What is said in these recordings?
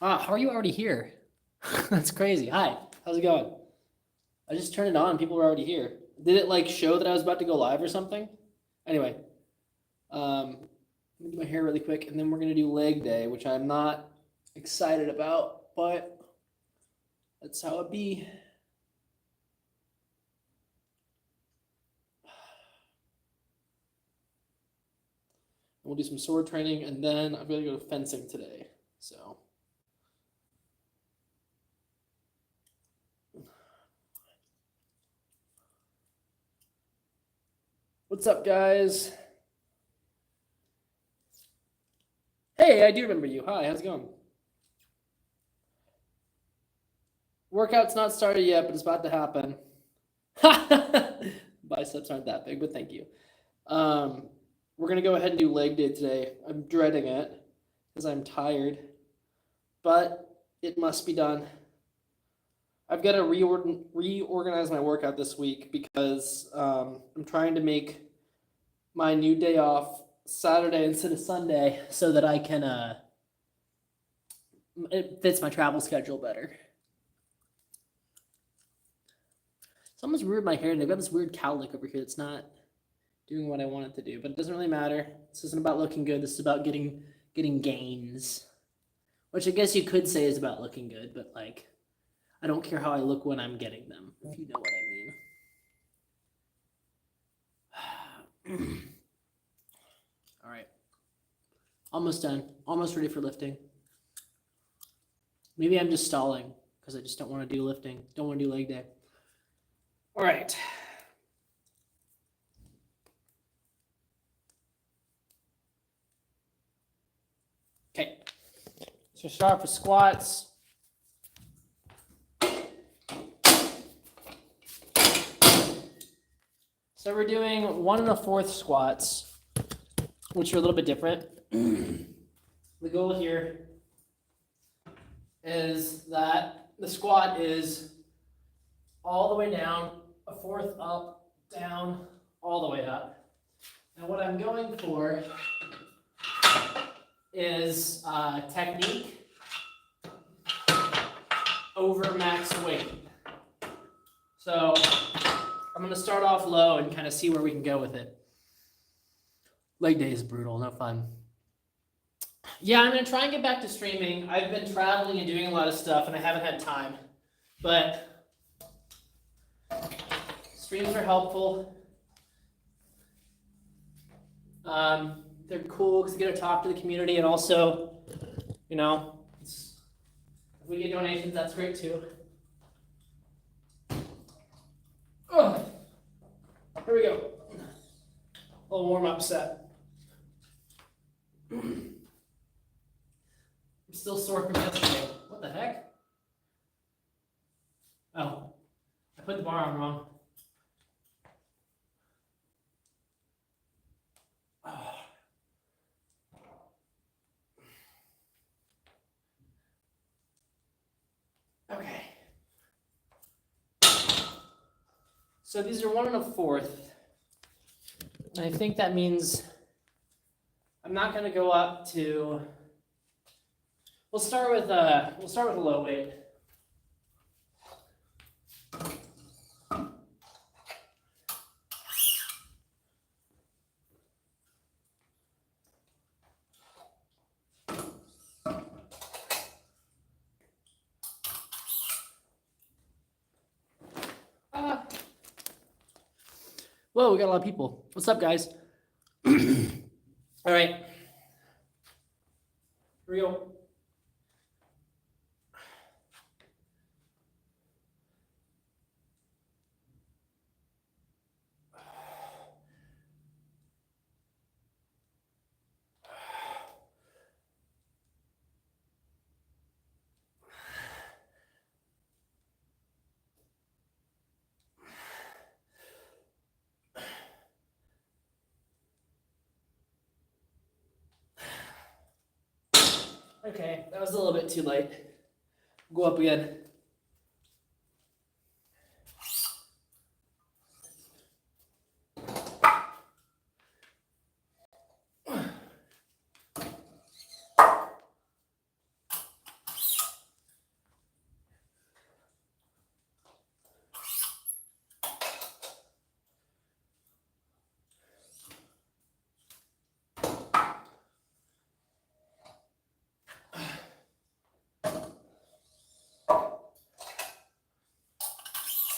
How are you already here? That's crazy. Hi, how's it going? I just turned it on. People were already here. Did it like show that I was about to go live or something? Anyway, let me do my hair really quick, and then we're gonna do leg day, which I'm not excited about, but that's how it be. We'll do some sword training, and then I'm gonna go fencing today. So. What's up, guys? Hey, I do remember you. Hi, how's it going? Workout's not started yet, but it's about to happen. Biceps aren't that big, but thank you. We're going to go ahead and do leg day today. I'm dreading it because I'm tired, but it must be done. I've got to reorganize my workout this week because I'm trying to make my new day off Saturday instead of Sunday so that I can, it fits my travel schedule better. Someone's weird my hair. They've got this weird cowlick over here that's not doing what I want it to do, but it doesn't really matter. This isn't about looking good. This is about getting gains, which I guess you could say is about looking good, but like, I don't care how I look when I'm getting them, if you know what I mean. All right. Almost done. Almost ready for lifting. Maybe I'm just stalling because I just don't want to do lifting. Don't want to do leg day. All right. Okay. So start with squats. So we're doing 1 1/4 squats, which are a little bit different. The goal here is that the squat is all the way down, 1/4 up, down, all the way up. And what I'm going for is technique over max weight. So I'm going to start off low and kind of see where we can go with it. Leg day is brutal, no fun. Yeah, I'm going to try and get back to streaming. I've been traveling and doing a lot of stuff, and I haven't had time. But streams are helpful. They're cool because you get to talk to the community, and also, you know, if we get donations, that's great too. Oh, here we go. A little warm-up set. I'm still sore from yesterday. What the heck? Oh, I put the bar on wrong. Oh. Okay. So these are 1 1/4. And I think that means I'm not going to go up to. We'll start with a low weight. Whoa, we got a lot of people. What's up, guys? All right. Here we go. Okay, that was a little bit too late. Go up again.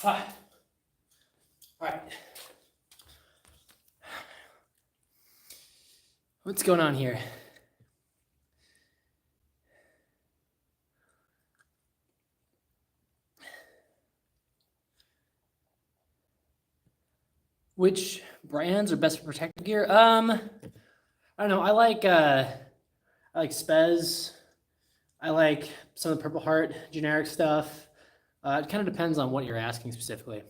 All right. What's going on here? Which brands are best for protective gear? I don't know. I like Spez. I like some of the Purple Heart generic stuff. It kind of depends on what you're asking specifically.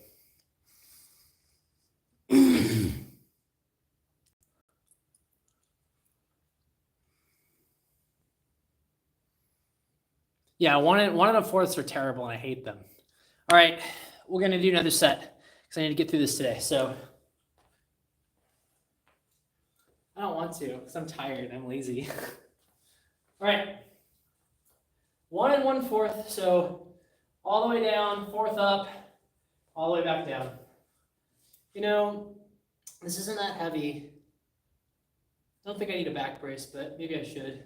Yeah, 1 1/4 are terrible, and I hate them. All right, we're gonna do another set because I need to get through this today. So I don't want to because I'm tired. I'm lazy. All right, 1 1/4. So all the way down, fourth up, all the way back down. You know, this isn't that heavy. I don't think I need a back brace, but maybe I should.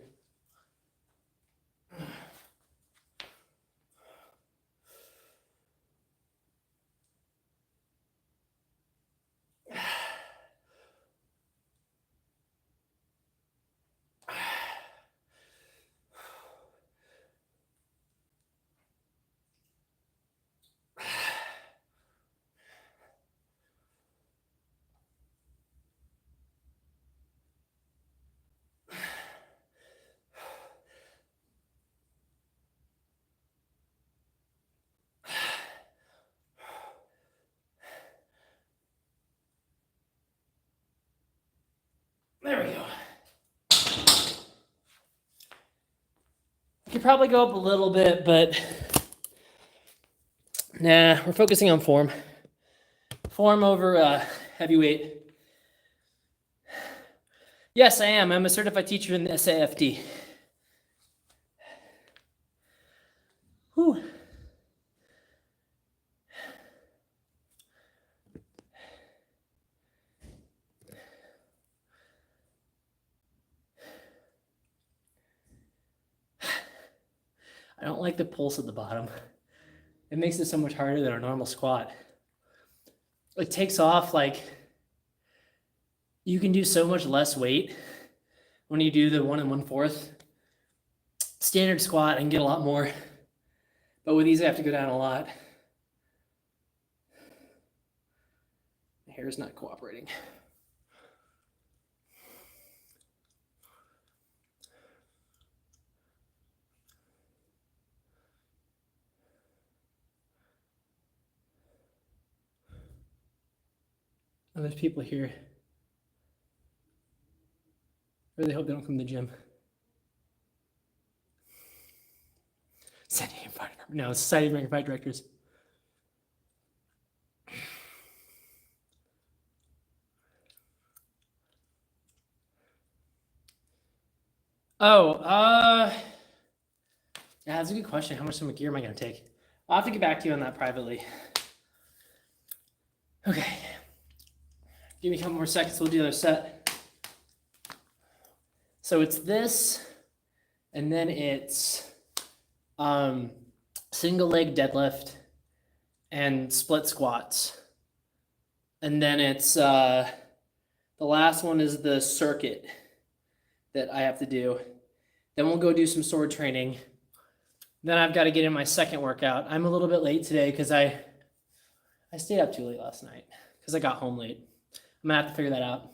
There we go. I could probably go up a little bit, but nah, we're focusing on form. Form over heavyweight. Yes, I am. I'm a certified teacher in the SAFD. Whew. I don't like the pulse at the bottom. It makes it so much harder than a normal squat. It takes off like you can do so much less weight when you do the 1 1/4. Standard squat and get a lot more. But with these, I have to go down a lot. My hair is not cooperating. Oh, there's people here. I really hope they don't come to the gym. No, Society of American Fight Directors. Oh, yeah, that's a good question. How much of my gear am I going to take? I'll have to get back to you on that privately. Okay. Give me a couple more seconds. We'll do another set. So it's this, and then it's single leg deadlift and split squats. And then it's the last one is the circuit that I have to do. Then we'll go do some sword training. Then I've got to get in my second workout. I'm a little bit late today because I stayed up too late last night because I got home late. I'm gonna have to figure that out.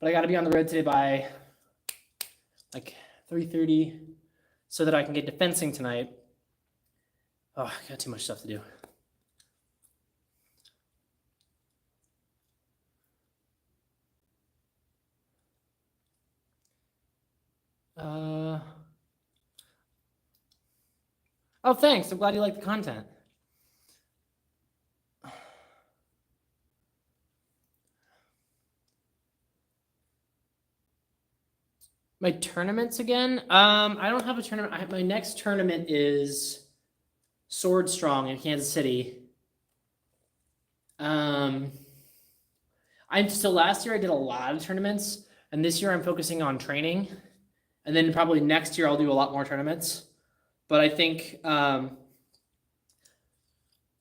But I got to be on the road today by like 3:30 so that I can get defensing tonight. Oh, I got too much stuff to do. Oh, thanks. I'm glad you like the content. My tournaments again? I don't have a tournament. My next tournament is Sword Strong in Kansas City. Last year I did a lot of tournaments, and this year I'm focusing on training. And then probably next year I'll do a lot more tournaments. But I think,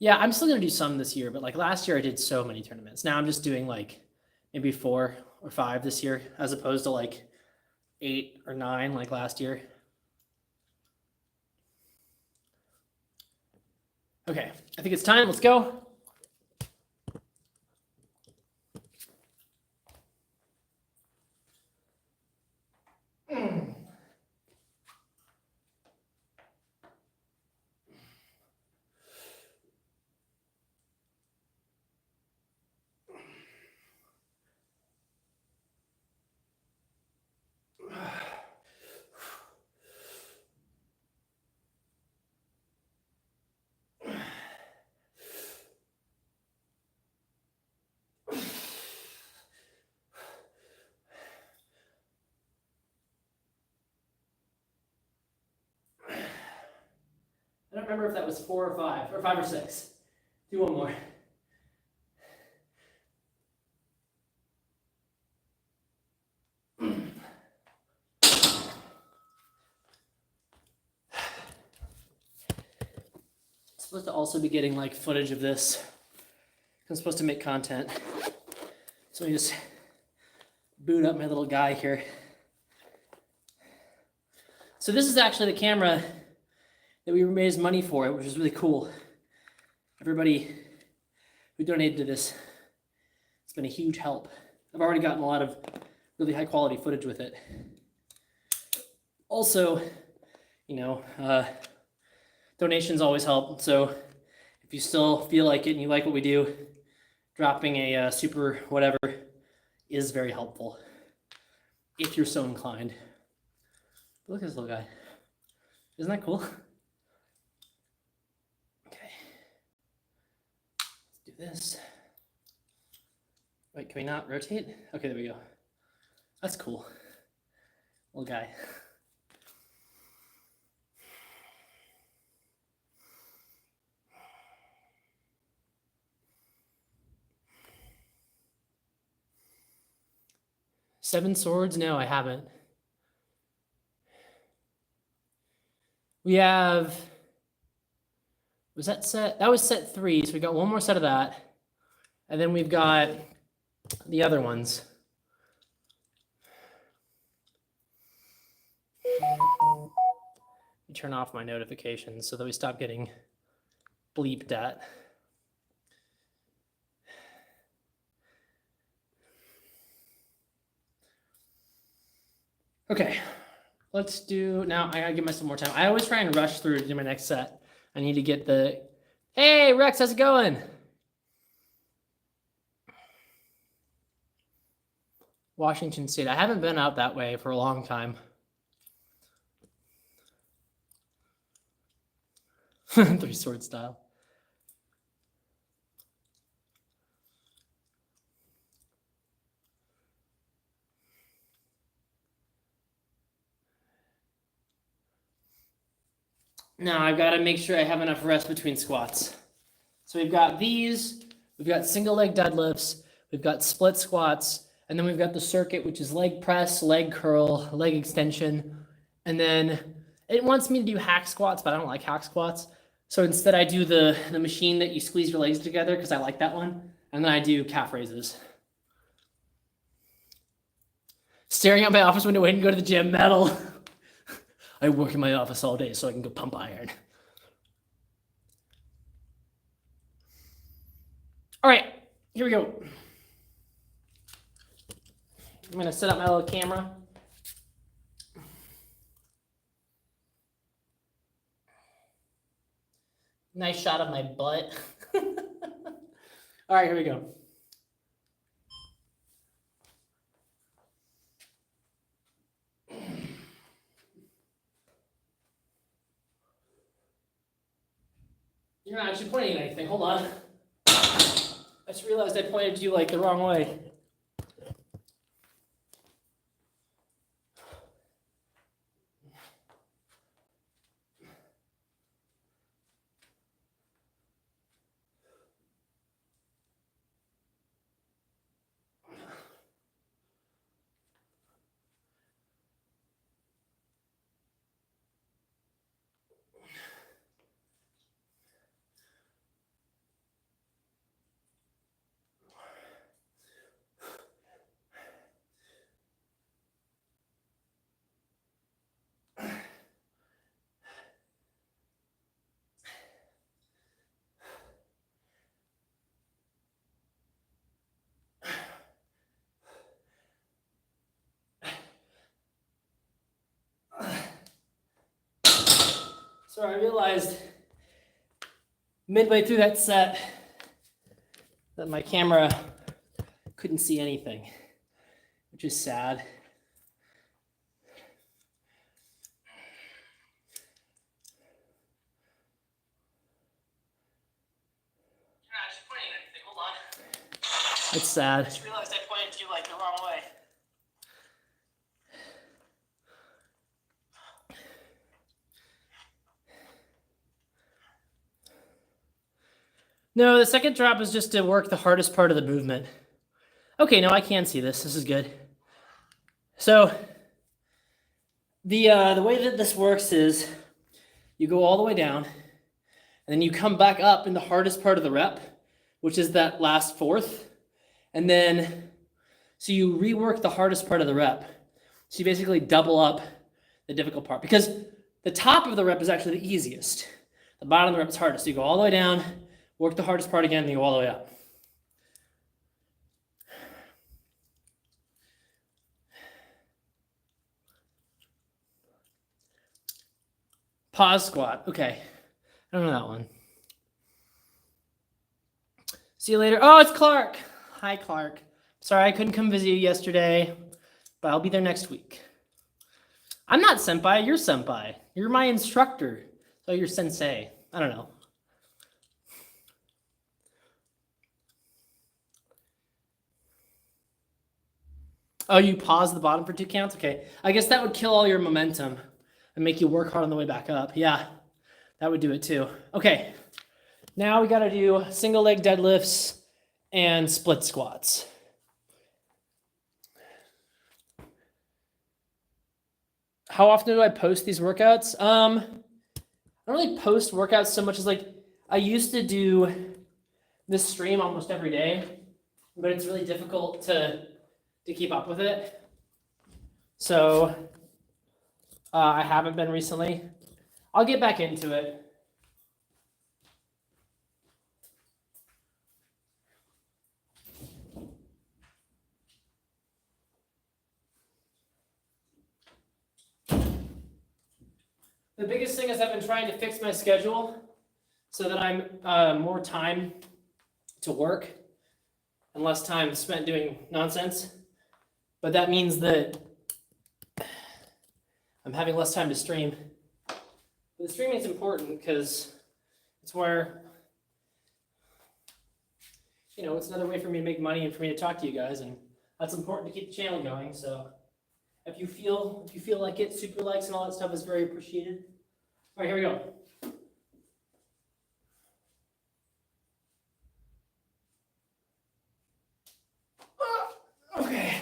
Yeah, I'm still gonna do some this year, but like last year I did so many tournaments. Now I'm just doing like maybe 4 or 5 this year, as opposed to like 8 or 9 like last year. Okay, I think it's time. Let's go. I don't remember if that was 4 or 5, or 5 or 6. Do one more. I'm supposed to also be getting like footage of this. I'm supposed to make content. So let me just boot up my little guy here. So this is actually the camera that we raised money for, which is really cool. Everybody who donated to this, it's been a huge help. I've already gotten a lot of really high quality footage with it. Also, you know, donations always help. So if you still feel like it and you like what we do, dropping a super whatever is very helpful, if you're so inclined. Look at this little guy. Isn't that cool? Okay. Let's do this. Wait, can we not rotate? Okay, there we go. That's cool. Little guy. Seven swords? No, I haven't. We have, was that set? That was set 3, so we got one more set of that. And then we've got the other ones. Let me turn off my notifications so that we stop getting bleeped at. Okay, let's do, now I gotta give myself more time. I always try and rush through to do my next set. I need to get the, hey Rex, how's it going? Washington State. I haven't been out that way for a long time. 3-sword style. Now I've got to make sure I have enough rest between squats. So we've got these, we've got single leg deadlifts, we've got split squats, and then we've got the circuit, which is leg press, leg curl, leg extension. And then it wants me to do hack squats, but I don't like hack squats. So instead I do the machine that you squeeze your legs together because I like that one. And then I do calf raises. Staring out my office window waiting to go to the gym, metal. I work in my office all day so I can go pump iron. All right, here we go. I'm gonna set up my little camera. Nice shot of my butt. All right, here we go. You're not actually pointing at anything. Hold on. I just realized I pointed you like the wrong way. So I realized midway through that set that my camera couldn't see anything, which is sad. It's sad. I just realized I pointed to you like the wrong way. No, the second drop is just to work the hardest part of the movement. Okay, no, I can see this. This is good. So the way that this works is you go all the way down, and then you come back up in the hardest part of the rep, which is that last fourth. And then, so you rework the hardest part of the rep. So you basically double up the difficult part, because the top of the rep is actually the easiest. The bottom of the rep is hardest. So you go all the way down, work the hardest part again, and you go all the way up. Pause squat. Okay. I don't know that one. See you later. Oh, it's Clark. Hi, Clark. Sorry I couldn't come visit you yesterday, but I'll be there next week. I'm not senpai. You're senpai. You're my instructor. So you're sensei. I don't know. Oh, you pause the bottom for 2 counts? Okay. I guess that would kill all your momentum and make you work hard on the way back up. Yeah, that would do it too. Okay. Now we got to do single leg deadlifts and split squats. How often do I post these workouts? I don't really post workouts so much as like I used to do this stream almost every day, but it's really difficult to keep up with it. So I haven't been recently. I'll get back into it. The biggest thing is I've been trying to fix my schedule so that I'm more time to work and less time spent doing nonsense. But that means that I'm having less time to stream. But the streaming is important because it's where, it's another way for me to make money and for me to talk to you guys, and that's important to keep the channel going. So if you feel like it, super likes and all that stuff is very appreciated. All right, here we go. Okay.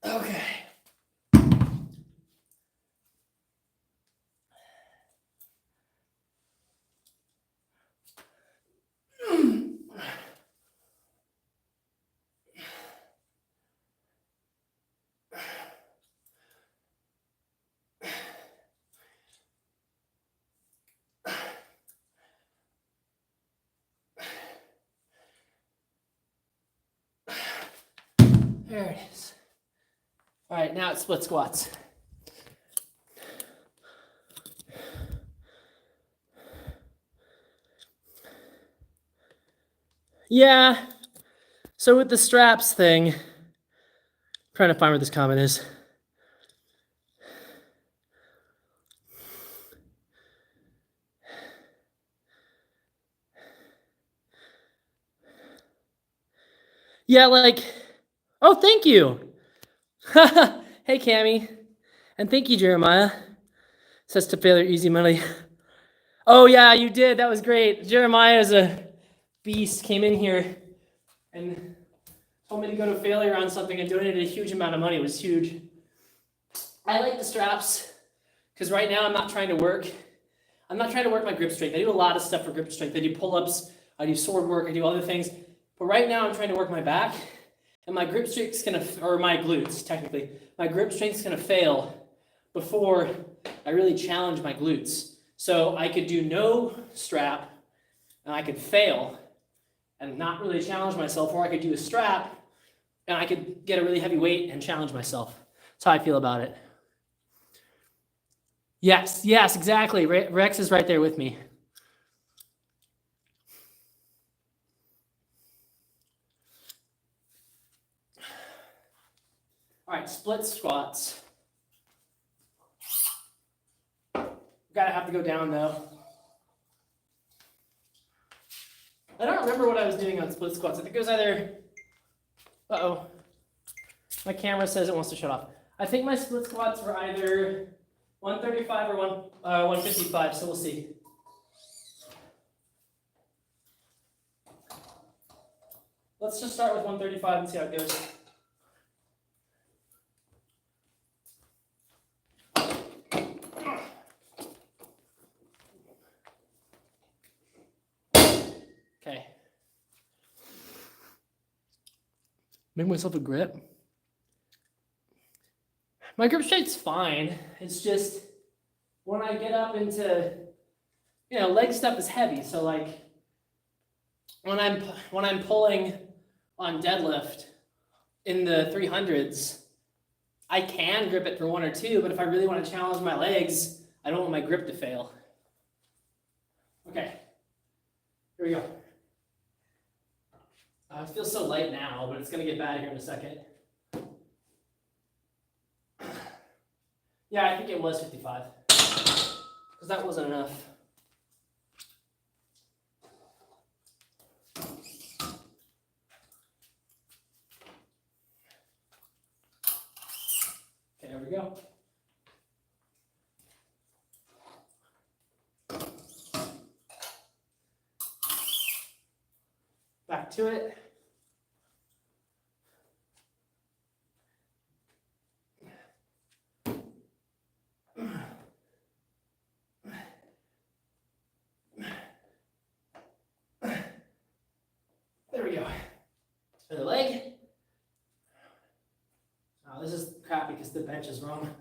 Okay. There it is. All right, now it's split squats. Yeah, so with the straps thing, I'm trying to find where this comment is. Yeah, oh, thank you. Hey, Cammy. And thank you, Jeremiah. Says to failure, easy money. Oh, yeah, you did. That was great. Jeremiah is a beast, came in here and told me to go to failure on something and donated a huge amount of money. It was huge. I like the straps because right now I'm not trying to work. I'm not trying to work my grip strength. I do a lot of stuff for grip strength. I do pull-ups, I do sword work, I do other things. But right now I'm trying to work my back. and my grip strength's gonna, or my glutes technically, my grip strength's gonna fail before I really challenge my glutes. So I could do no strap, and I could fail and not really challenge myself, or I could do a strap, and I could get a really heavy weight and challenge myself. That's how I feel about it. Yes, exactly. Rex is right there with me. All right, split squats. Gotta have to go down though. I don't remember what I was doing on split squats. I think it was either, uh-oh. My camera says it wants to shut off. I think my split squats were either 135 or 155, so we'll see. Let's just start with 135 and see how it goes. Okay. Make myself a grip. My grip straight's fine. It's just when I get up into, leg stuff is heavy. So like when I'm pulling on deadlift in the 300s, I can grip it for 1 or 2, but if I really want to challenge my legs, I don't want my grip to fail. Okay, here we go. It feels so light now, but it's going to get bad here in a second. Yeah, I think it was 55, because that wasn't enough. Okay, there we go. Back to it. There we go. Other leg. Oh, this is crappy because the bench is wrong.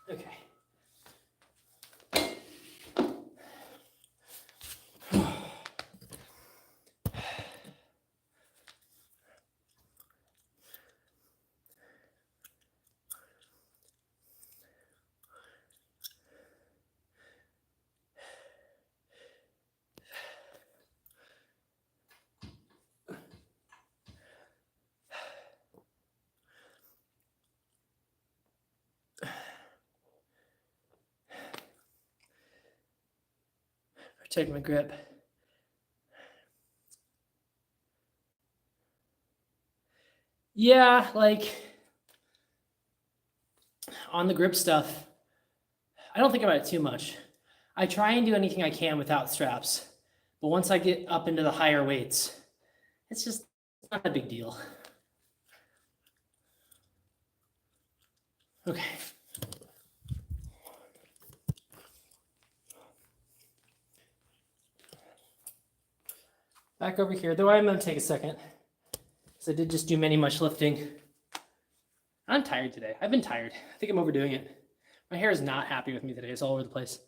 Okay. Protect my grip. Yeah, like on the grip stuff, I don't think about it too much. I try and do anything I can without straps, but once I get up into the higher weights, it's just not a big deal. Okay. Back over here, though I'm going to take a second, because I did just do much lifting. I'm tired today. I've been tired. I think I'm overdoing it. My hair is not happy with me today. It's all over the place.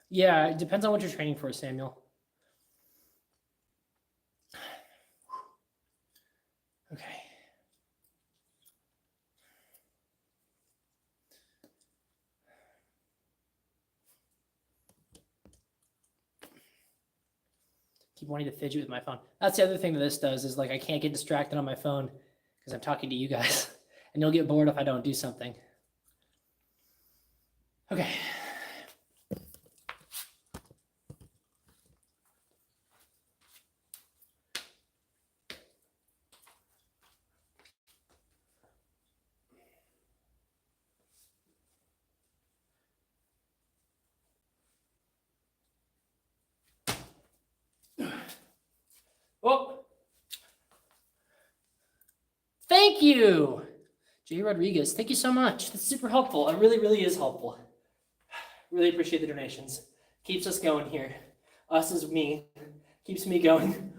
Yeah, it depends on what you're training for, Samuel. Okay. Keep wanting to fidget with my phone. That's the other thing that this does is like I can't get distracted on my phone because I'm talking to you guys, and you'll get bored if I don't do something. Okay. you. Jay Rodriguez, thank you so much. That's super helpful. It really, really is helpful. Really appreciate the donations. Keeps us going here. Us is me. Keeps me going.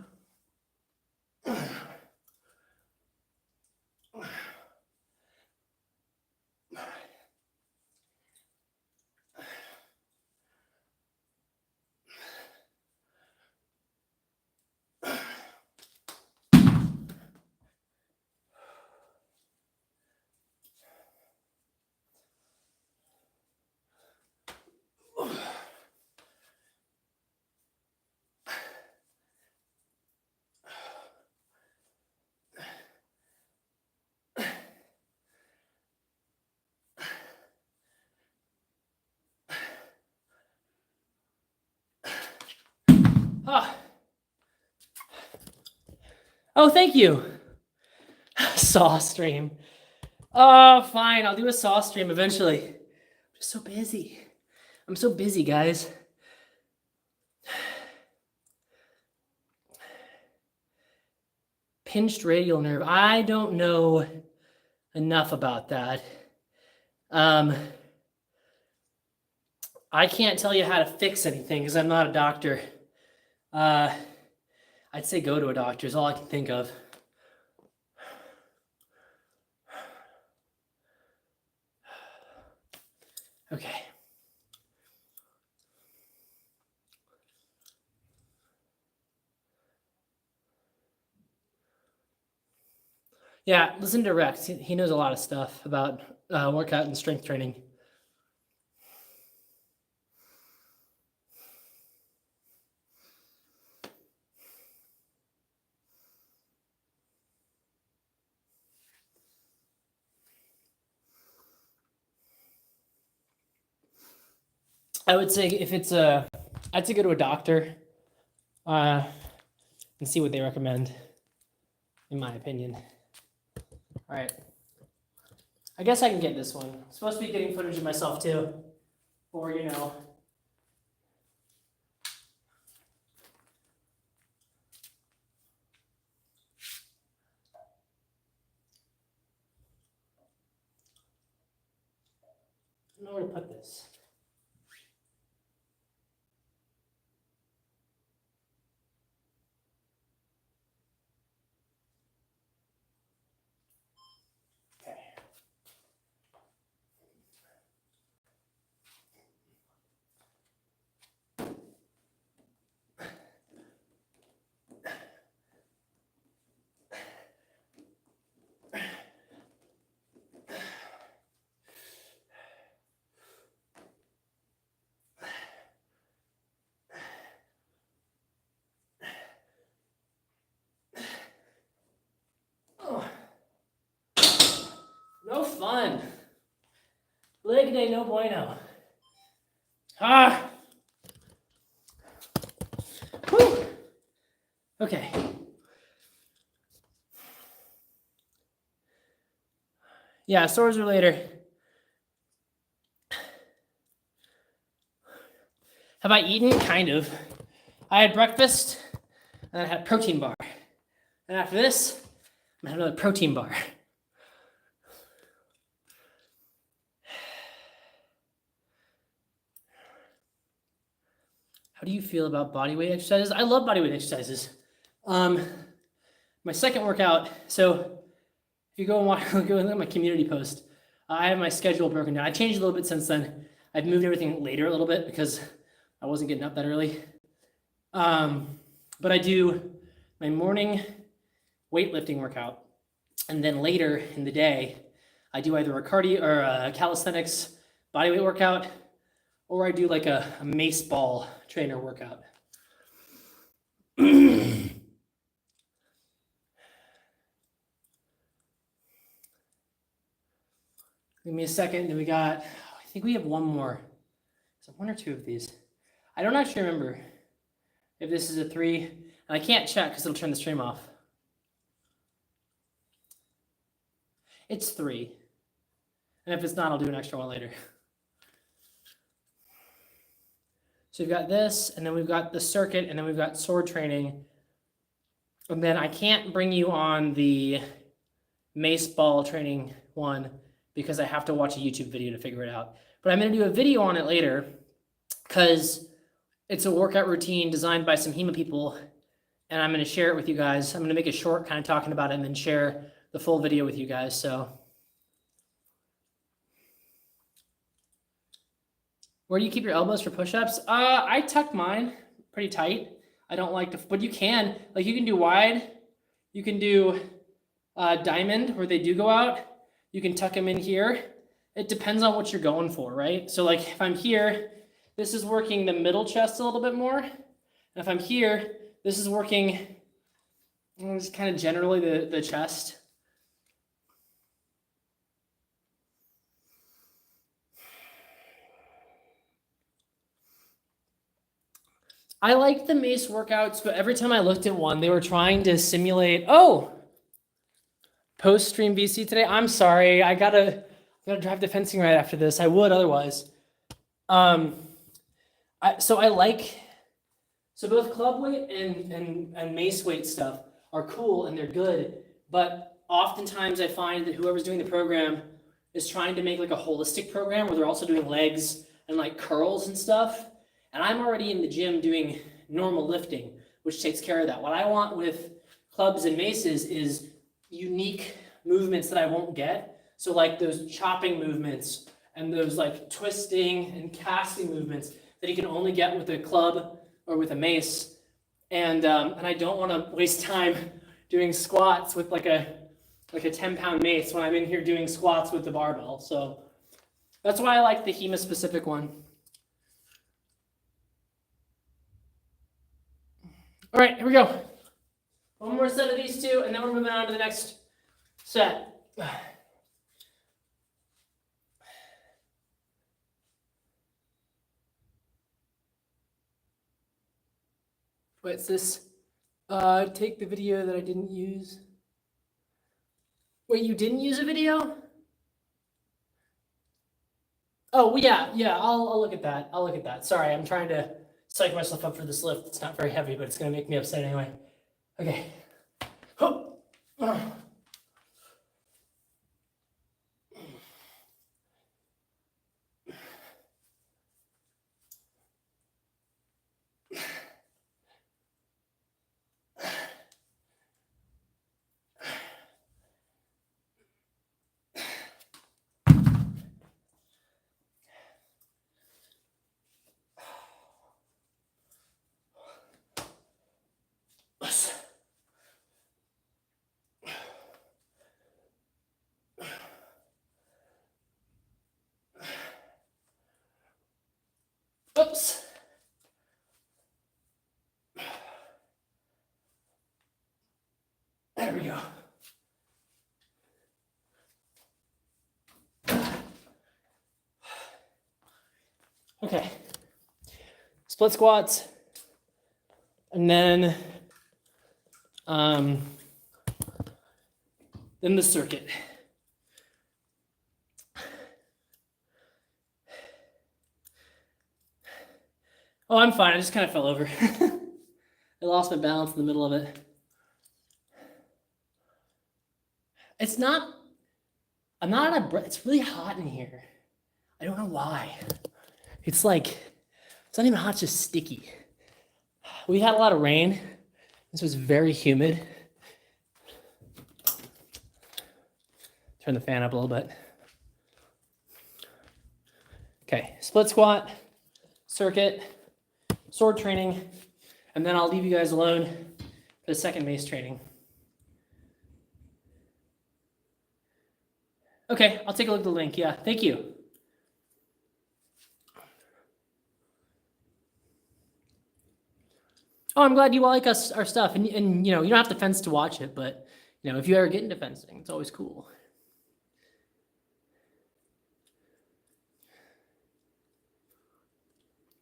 Oh, thank you. Saw stream. Oh, fine. I'll do a saw stream eventually. I'm just so busy. I'm so busy, guys. Pinched radial nerve. I don't know enough about that. I can't tell you how to fix anything because I'm not a doctor. I'd say go to a doctor is all I can think of. Okay. Yeah, listen to Rex. He knows a lot of stuff about workout and strength training. I would say if it's I'd say go to a doctor and see what they recommend, in my opinion. All right. I guess I can get this one. I'm supposed to be getting footage of myself too. Or, you know. I don't know where to put this. No fun. Leg day, no bueno. Ah. Whew. Okay. Yeah, sores are later. Have I eaten? Kind of. I had breakfast, and I had a protein bar. And after this, I'm gonna have another protein bar. How do you feel about body weight exercises? I love body weight exercises. My second workout, so if you go and go and look at my community post, I have my schedule broken down. I changed a little bit since then. I've moved everything later a little bit because I wasn't getting up that early. But I do my morning weightlifting workout, and then later in the day, I do either a cardio or a calisthenics bodyweight workout, or I do like a mace ball trainer workout. Give me a second. Then we got, I think we have one more. So one or two of these. I don't actually remember if this is a 3. And I can't check because it'll turn the stream off. It's 3. And if it's not, I'll do an extra one later. So we've got this, and then we've got the circuit, and then we've got sword training. And then I can't bring you on the mace ball training one because I have to watch a YouTube video to figure it out. But I'm going to do a video on it later because it's a workout routine designed by some HEMA people, and I'm going to share it with you guys. I'm going to make it short, kind of talking about it, and then share the full video with you guys. So, where do you keep your elbows for push-ups? I tuck mine pretty tight. I don't like to, but you can do wide. You can do diamond where they do go out. You can tuck them in here. It depends on what you're going for, right? So like if I'm here, this is working the middle chest a little bit more. And if I'm here, this is working just kind of generally the chest. I like the mace workouts, but every time I looked at one, they were trying to simulate, post-stream VC today. I'm sorry, I gotta drive to fencing right after this. I would otherwise. So both club weight and mace weight stuff are cool and they're good, but oftentimes I find that whoever's doing the program is trying to make like a holistic program where they're also doing legs and like curls and stuff. And I'm already in the gym doing normal lifting, which takes care of that. What I want with clubs and maces is unique movements that I won't get. So like those chopping movements and those like twisting and casting movements that you can only get with a club or with a mace. And I don't want to waste time doing squats with like a 10-pound mace when I'm in here doing squats with the barbell. So that's why I like the HEMA specific one. All right, here we go. One more set of these two, and then we're moving on to the next set. What's this? Take the video that I didn't use. Wait, you didn't use a video? Oh, yeah, I'll look at that. I'll look at that. Sorry, I'm trying to psych myself up for this lift. It's not very heavy, but it's going to make me upset anyway. Okay. Oops. There we go. Okay. Split squats. And then the circuit. Oh, I'm fine. I just kind of fell over. I lost my balance in the middle of it. I'm not out of breath. It's really hot in here. I don't know why. It's not even hot, it's just sticky. We had a lot of rain. This was very humid. Turn the fan up a little bit. Okay, split squat, circuit, sword training, and then I'll leave you guys alone for the second mace training. Okay, I'll take a look at the link. Yeah, thank you. Oh, I'm glad you like our stuff, and you know, you don't have to fence to watch it, but you know, if you ever get into fencing, it's always cool.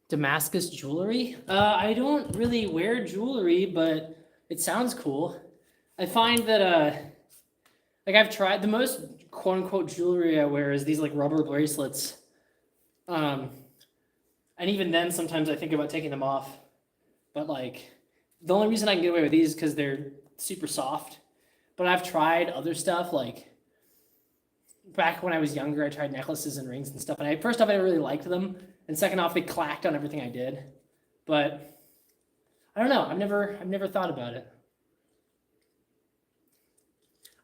Damascus jewelry? I don't really wear jewelry, but it sounds cool. I find that like I've tried, the most quote unquote jewelry I wear is these like rubber bracelets. And even then sometimes I think about taking them off. But like the only reason I can get away with these is because they're super soft. But I've tried other stuff, like back when I was younger, I tried necklaces and rings and stuff. And first off, I really liked them. And second off, they clacked on everything I did. But I don't know. I've never thought about it.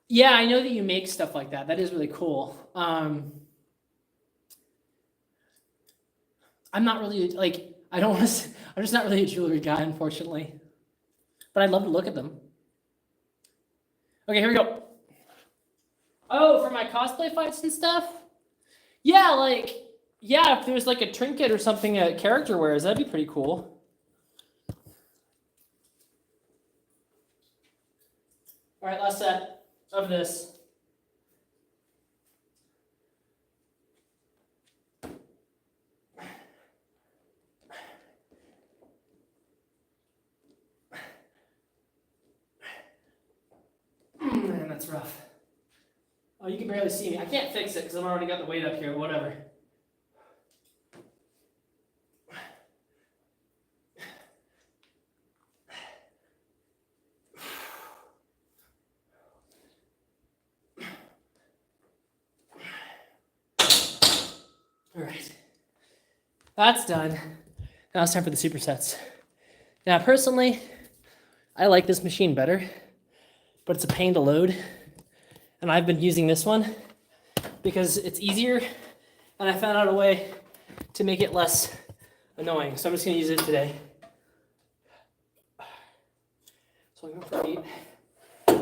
Yeah, I know that you make stuff like that. That is really cool. I'm not really like, I don't want to, I'm just not really a jewelry guy, unfortunately. But I'd love to look at them. Okay, here we go. Oh, for my cosplay fights and stuff? Yeah, like, yeah, if there's like a trinket or something a character wears, that'd be pretty cool. All right, last set of this. Man, that's rough. Oh, you can barely see me. I can't fix it because I've already got the weight up here, but whatever. All right. That's done. Now it's time for the supersets. Now, personally, I like this machine better, but it's a pain to load. And I've been using this one because it's easier, and I found out a way to make it less annoying. So I'm just going to use it today. So I'm going for 8.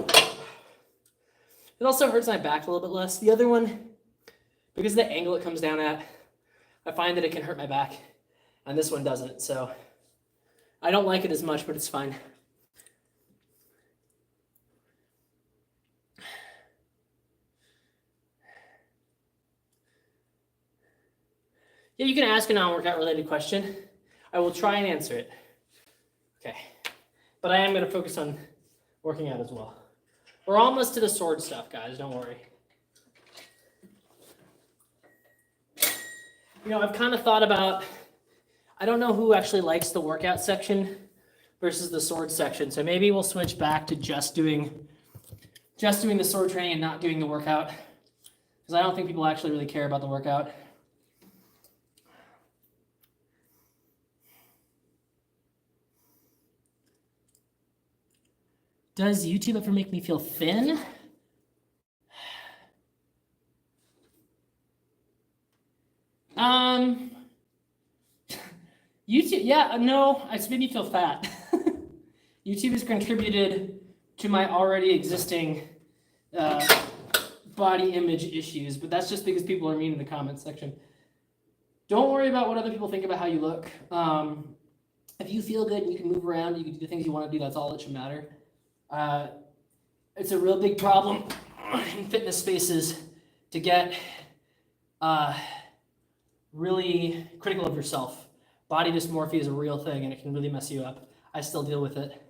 It also hurts my back a little bit less. The other one, because of the angle it comes down at, I find that it can hurt my back, and this one doesn't. So I don't like it as much, but it's fine. Yeah, you can ask a non-workout related question. I will try and answer it. Okay. But I am going to focus on working out as well. We're almost to the sword stuff, guys. Don't worry. You know, I've kind of thought about, I don't know who actually likes the workout section versus the sword section. So maybe we'll switch back to just doing the sword training and not doing the workout. Because I don't think people actually really care about the workout. Does YouTube ever make me feel thin? YouTube, yeah, no, it's made me feel fat. YouTube has contributed to my already existing body image issues, but that's just because people are mean in the comments section. Don't worry about what other people think about how you look. If you feel good and you can move around, you can do the things you want to do, that's all that should matter. It's a real big problem in fitness spaces to get really critical of yourself. Body dysmorphia is a real thing and it can really mess you up. I still deal with it.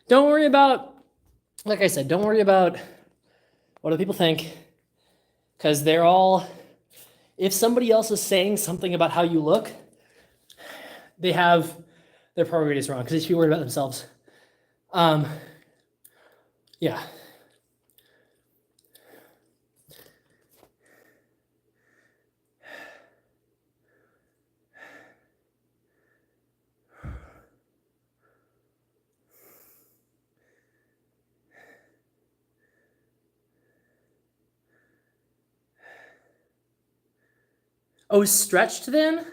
Don't worry about, like I said, don't worry about what other people think, because they're all, if somebody else is saying something about how you look, they have their priorities wrong, because they should be worried about themselves. Yeah. Oh, stretched then?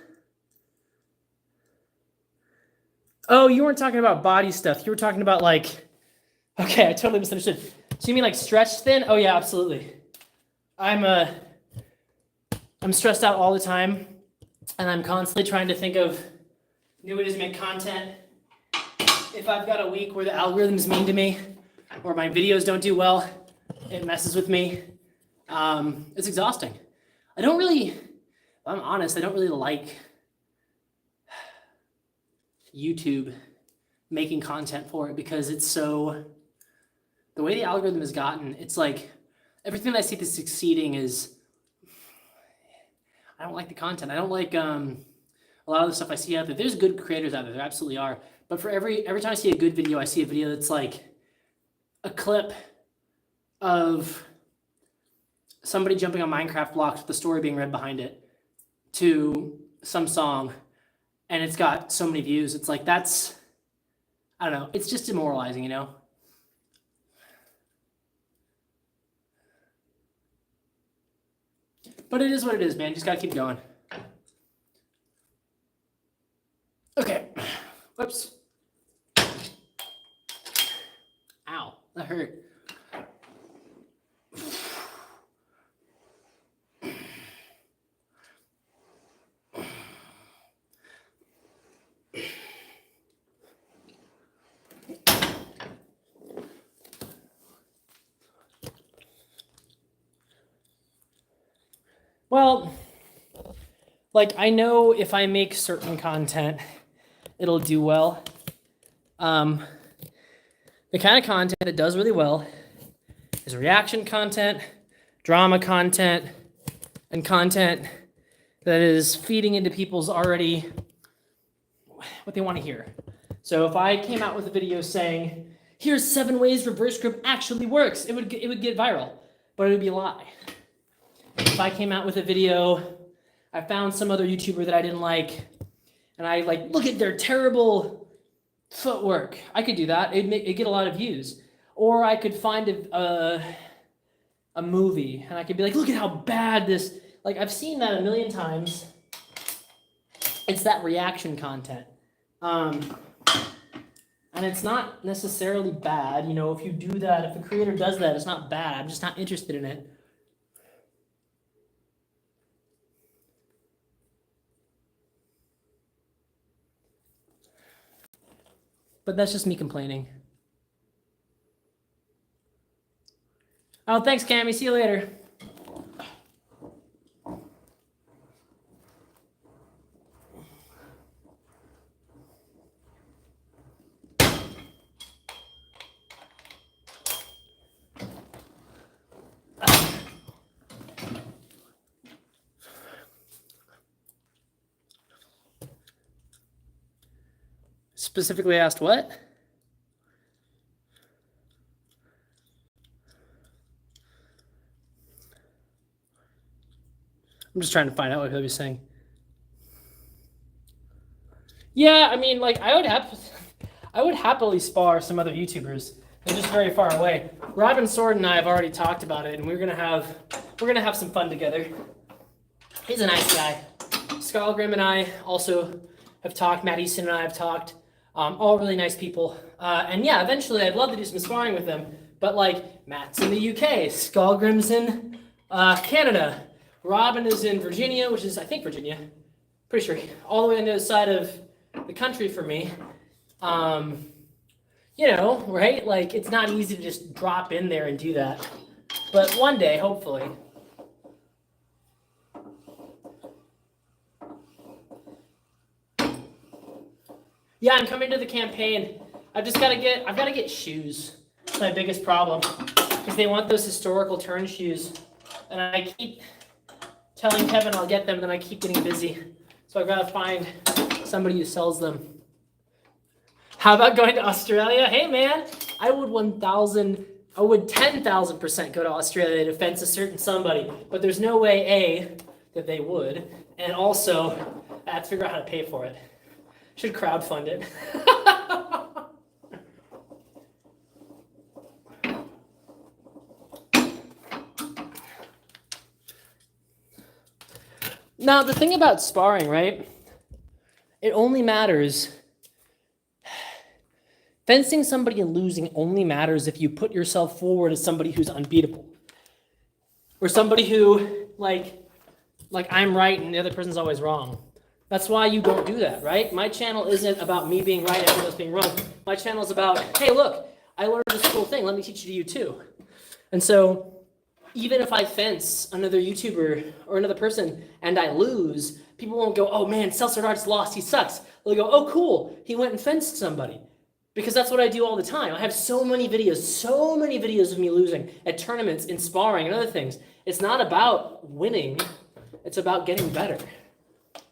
Oh, you weren't talking about body stuff. You were talking about like, okay, I totally misunderstood. So you mean like stretched thin? Oh yeah, absolutely. I'm stressed out all the time, and I'm constantly trying to think of new ways to make content. If I've got a week where the algorithm's mean to me, or my videos don't do well, It messes with me. It's exhausting. I'm honest, I don't really like YouTube making content for it because it's so, the way the algorithm has gotten, it's like everything that I see that's succeeding is, I don't like the content. I don't like a lot of the stuff I see out there. There's good creators out there, there absolutely are. But for every time I see a good video, I see a video that's like a clip of somebody jumping on Minecraft blocks with the story being read behind it to some song, and it's got so many views. It's like, that's, I don't know, it's just demoralizing, you know? But it is what it is, man. Just gotta keep going. Okay. Whoops. Ow, that hurt. Well, like, I know if I make certain content, it'll do well. The kind of content that does really well is reaction content, drama content, and content that is feeding into people's already what they want to hear. So if I came out with a video saying, here's 7 ways reverse grip actually works, it would get viral, but it would be a lie. If I came out with a video, I found some other YouTuber that I didn't like, and I like, look at their terrible footwork. I could do that. It'd get a lot of views. Or I could find a movie, and I could be like, look at how bad this, like, I've seen that a million times. It's that reaction content. And it's not necessarily bad. You know, if you do that, if a creator does that, it's not bad. I'm just not interested in it. But that's just me complaining. Oh, thanks, Cammy. See you later. Specifically asked what? I'm just trying to find out what he was saying. Yeah, I mean, like, I would happily spar some other YouTubers. They're just very far away. Robin Sword and I have already talked about it, and we're gonna have some fun together. He's a nice guy. Skullgrim and I also have talked. Matt Easton and I have talked. All really nice people. And yeah, eventually I'd love to do some sparring with them. But like, Matt's in the UK, Skullgrim's in Canada, Robin is in Virginia, which is, I think, Virginia. Pretty sure. All the way on the other side of the country for me. You know, right? Like, it's not easy to just drop in there and do that. But one day, hopefully. Yeah, I'm coming to the campaign. I've got to get shoes. That's my biggest problem. Because they want those historical turn shoes. And I keep telling Kevin I'll get them, then I keep getting busy. So I've got to find somebody who sells them. How about going to Australia? Hey man, I would 10,000% go to Australia to fence a certain somebody. But there's no way, A, that they would. And also, I have to figure out how to pay for it. Should crowdfund it. Now, the thing about sparring, right? It only matters. Fencing somebody and losing only matters if you put yourself forward as somebody who's unbeatable. Or somebody who, like I'm right and the other person's always wrong. That's why you don't do that, right? My channel isn't about me being right and everyone else being wrong. My channel is about, hey, look, I learned this cool thing. Let me teach it to you too. And so even if I fence another YouTuber or another person and I lose, people won't go, oh man, Seltzer Arts lost, he sucks. They'll go, oh cool, he went and fenced somebody. Because that's what I do all the time. I have so many videos of me losing at tournaments, in sparring, and other things. It's not about winning, it's about getting better.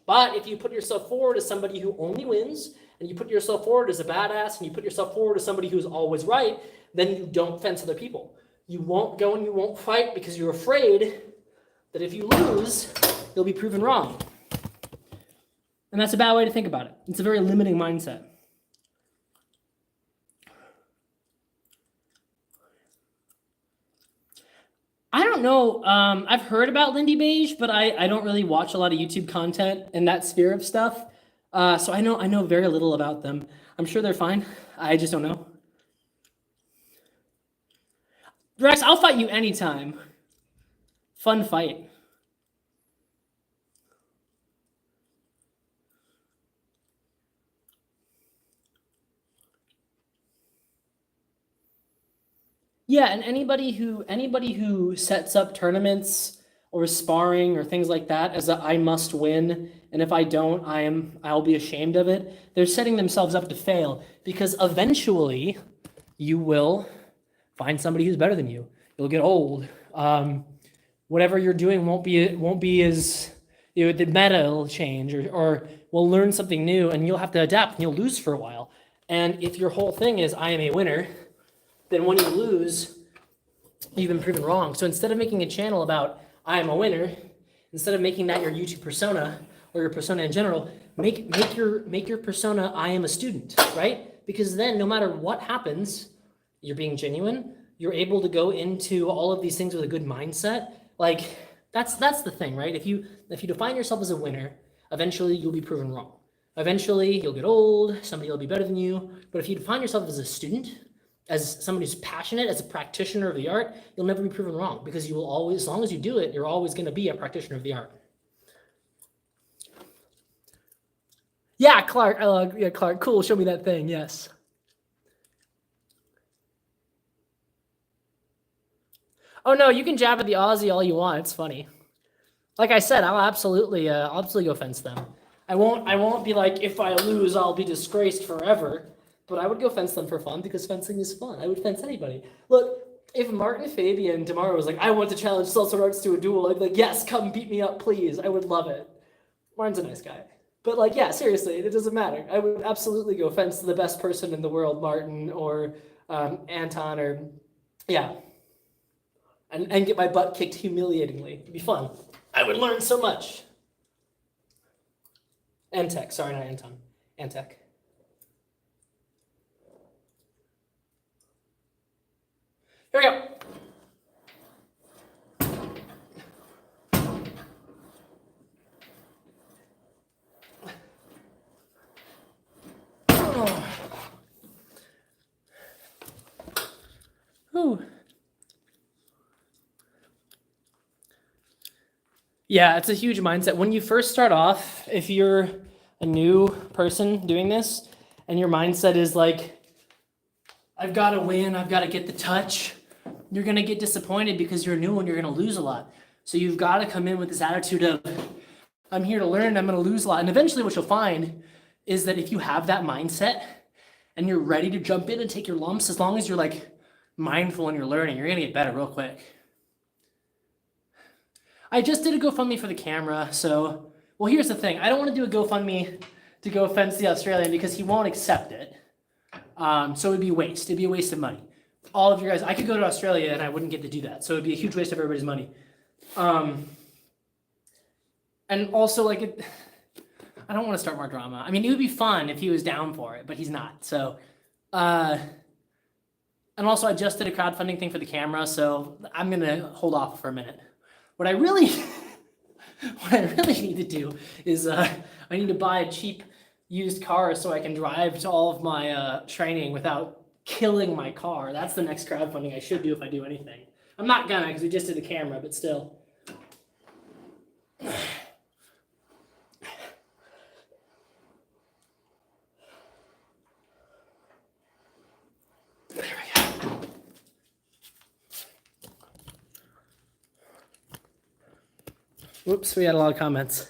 But if you put yourself forward as somebody who only wins, and you put yourself forward as a badass, and you put yourself forward as somebody who's always right, then you don't fence other people. You won't go and you won't fight because you're afraid that if you lose, you'll be proven wrong. And that's a bad way to think about it. It's a very limiting mindset. I don't know. I've heard about Lindy Beige, but I don't really watch a lot of YouTube content in that sphere of stuff. So I know very little about them. I'm sure they're fine. I just don't know. Rex, I'll fight you anytime. Fun fight. Yeah, and anybody who sets up tournaments or sparring or things like that as a I must win, and if I don't, I'll be ashamed of it. They're setting themselves up to fail because eventually you will find somebody who's better than you. You'll get old. Whatever you're doing won't be as the meta will change or we'll learn something new and you'll have to adapt and you'll lose for a while. And if your whole thing is I am a winner, then when you lose, you've been proven wrong. So instead of making a channel about I am a winner, instead of making that your YouTube persona or your persona in general, make your persona I am a student, right? Because then no matter what happens, you're being genuine. You're able to go into all of these things with a good mindset. Like that's the thing, right? If you define yourself as a winner, eventually you'll be proven wrong. Eventually you'll get old, somebody will be better than you. But if you define yourself as a student, as somebody who's passionate, as a practitioner of the art, you'll never be proven wrong because you will always, as long as you do it, you're always going to be a practitioner of the art. Yeah, Clark. Yeah, Clark. Cool. Show me that thing. Yes. Oh no, you can jab at the Aussie all you want. It's funny. Like I said, I'll absolutely go fence them. I won't be like if I lose, I'll be disgraced forever. But I would go fence them for fun because fencing is fun. I would fence anybody. Look, if Martin Fabian tomorrow was like, I want to challenge Seltzer Arts to a duel, I'd be like, yes, come beat me up, please. I would love it. Martin's a nice guy. But like, yeah, seriously, it doesn't matter. I would absolutely go fence the best person in the world, Martin or Anton or, yeah. And get my butt kicked humiliatingly. It'd be fun. I would learn so much. Antec, sorry, not Anton. Antec. Here we go. Ooh. Yeah, it's a huge mindset. When you first start off, if you're a new person doing this, and your mindset is like, I've got to win, I've got to get the touch, you're going to get disappointed because you're new and you're going to lose a lot. So you've got to come in with this attitude of, I'm here to learn, I'm going to lose a lot. And eventually what you'll find is that if you have that mindset and you're ready to jump in and take your lumps, as long as you're like mindful and you're learning, you're going to get better real quick. I just did a GoFundMe for the camera, so, well, here's the thing. I don't want to do a GoFundMe to go fence the Australian because he won't accept it. So it'd be waste. It'd be a waste of money. All of you guys, I could go to Australia and I wouldn't get to do that. So it'd be a huge waste of everybody's money. And also, like, I don't want to start more drama. I mean, it would be fun if he was down for it, but he's not. So, and also I just did a crowdfunding thing for the camera, so I'm going to hold off for a minute. What I really need to do is I need to buy a cheap used car so I can drive to all of my training without killing my car. That's the next crowdfunding I should do if I do anything. I'm not gonna because we just did the camera, but still. There we go. Whoops, we had a lot of comments.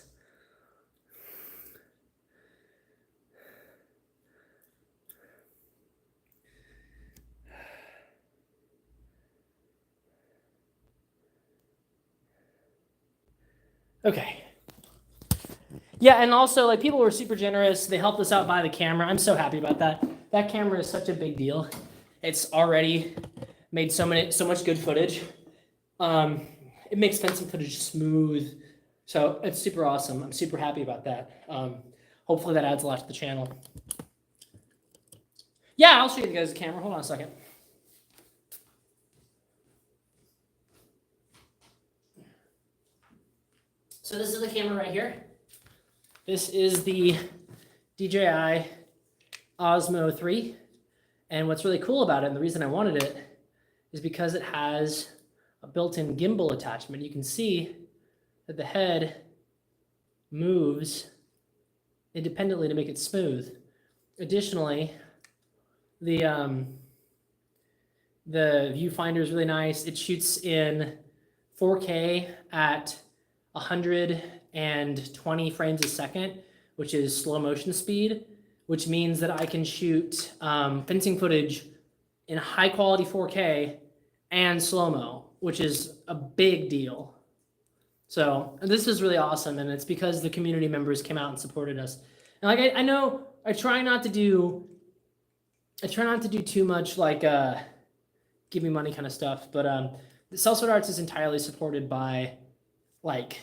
Okay. Yeah, and also like people were super generous. They helped us out buy the camera. I'm so happy about that. That camera is such a big deal. It's already made so much good footage. It makes fencing footage smooth. So it's super awesome. I'm super happy about that. Hopefully that adds a lot to the channel. Yeah, I'll show you guys the camera. Hold on a second. So this is the camera right here. This is the DJI Osmo 3. And what's really cool about it, and the reason I wanted it, is because it has a built-in gimbal attachment. You can see that the head moves independently to make it smooth. Additionally, the viewfinder is really nice. It shoots in 4K at 120 frames a second, which is slow motion speed, which means that I can shoot fencing footage in high quality 4K and slow-mo, which is a big deal. So this is really awesome, and it's because the community members came out and supported us. And like I know I try not to do too much like give me money kind of stuff, but the Sellsword Arts is entirely supported by like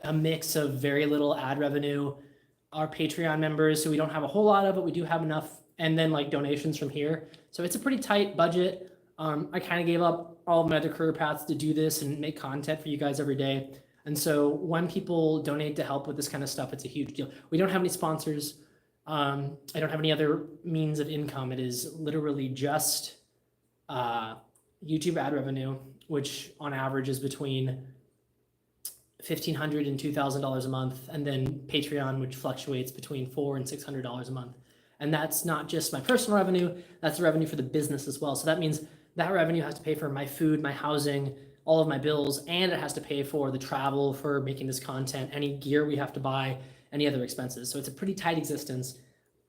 a mix of very little ad revenue, our Patreon members, so we don't have a whole lot of it, we do have enough, and then like donations from here. So it's a pretty tight budget. I kind of gave up all of my other career paths to do this and make content for you guys every day. And so when people donate to help with this kind of stuff, it's a huge deal. We don't have any sponsors. I don't have any other means of income. It is literally just YouTube ad revenue, which on average is between $1,500 and $2,000 a month, and then Patreon, which fluctuates between $400 and $600 a month. And that's not just my personal revenue, that's the revenue for the business as well. So that means that revenue has to pay for my food, my housing, all of my bills, and it has to pay for the travel for making this content, any gear we have to buy, any other expenses. So it's a pretty tight existence.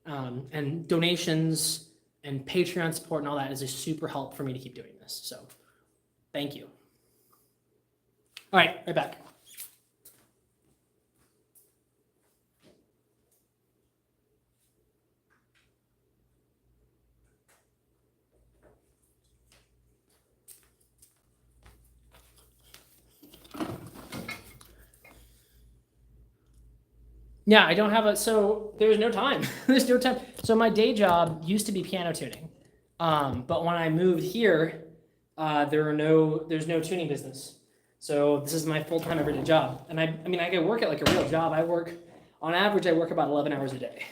And donations and Patreon support and all that is a super help for me to keep doing this. So thank you. All right back. Yeah, I don't have so there's no time. There's no time. So my day job used to be piano tuning. But when I moved here, there's no tuning business. So this is my full-time everyday job. And I mean, I can work at like a real job. On average, I work about 11 hours a day.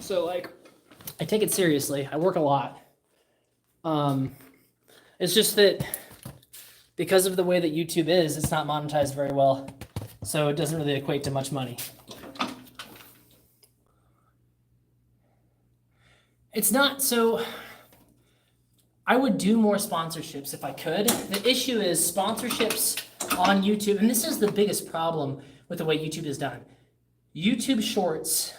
So like, I take it seriously. I work a lot. It's just that because of the way that YouTube is, it's not monetized very well. So it doesn't really equate to much money. It's not, so I would do more sponsorships if I could. The issue is sponsorships on YouTube, and this is the biggest problem with the way YouTube is done. YouTube Shorts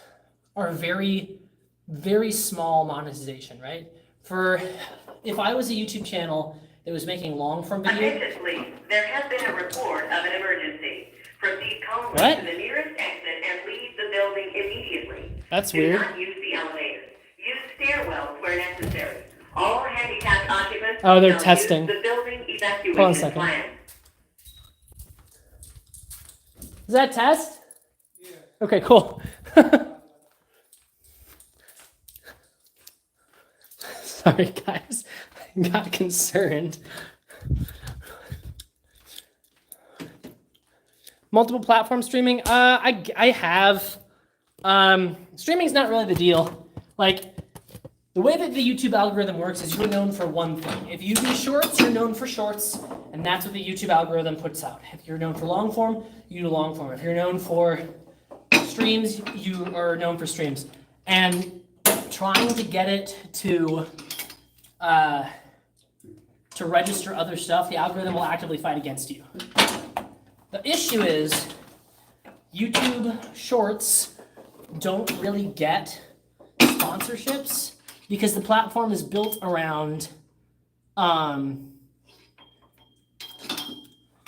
are very, very small monetization, right? If I was a YouTube channel that was making long-form video... Attention, please. There has been a report of an emergency. Proceed calmly to the nearest exit and leave the building immediately. That's weird. Do not use the elevator. Use stairwells where necessary. All handicapped occupants... Oh, they're testing. Use the building evacuation Hold on a second. plan. Is that a test? Yeah. Okay, cool. Sorry, guys. I got concerned. Multiple platform streaming? I have. Streaming's not really the deal. Like, the way that the YouTube algorithm works is you're known for one thing. If you do shorts, you're known for shorts, and that's what the YouTube algorithm puts out. If you're known for long form, you do long form. If you're known for streams, you are known for streams. And trying to get it to register other stuff, the algorithm will actively fight against you. The issue is YouTube Shorts don't really get sponsorships because the platform is built around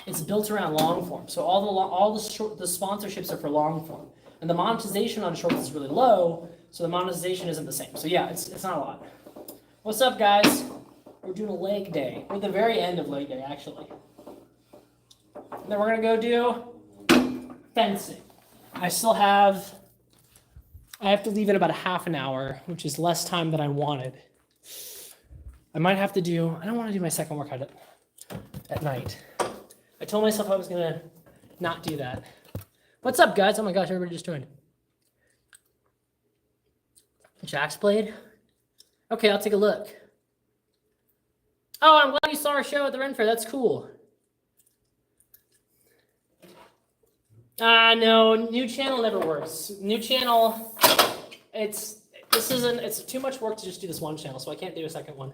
it's built around long form. So all the sponsorships are for long form, and the monetization on Shorts is really low. So the monetization isn't the same. So yeah, it's not a lot. What's up, guys? We're doing a leg day. We're at the very end of leg day, actually. And then we're gonna go do fencing. I have to leave in about a half an hour, which is less time than I wanted. I might have to do, I don't want to do my second workout at night. I told myself I was gonna not do that. What's up, guys? Oh my gosh, everybody just joined. Jack's played? Okay, I'll take a look. Oh, I'm glad you saw our show at the Ren Fair. That's cool. No, new channel never works. New channel, it's too much work to just do this one channel, so I can't do a second one.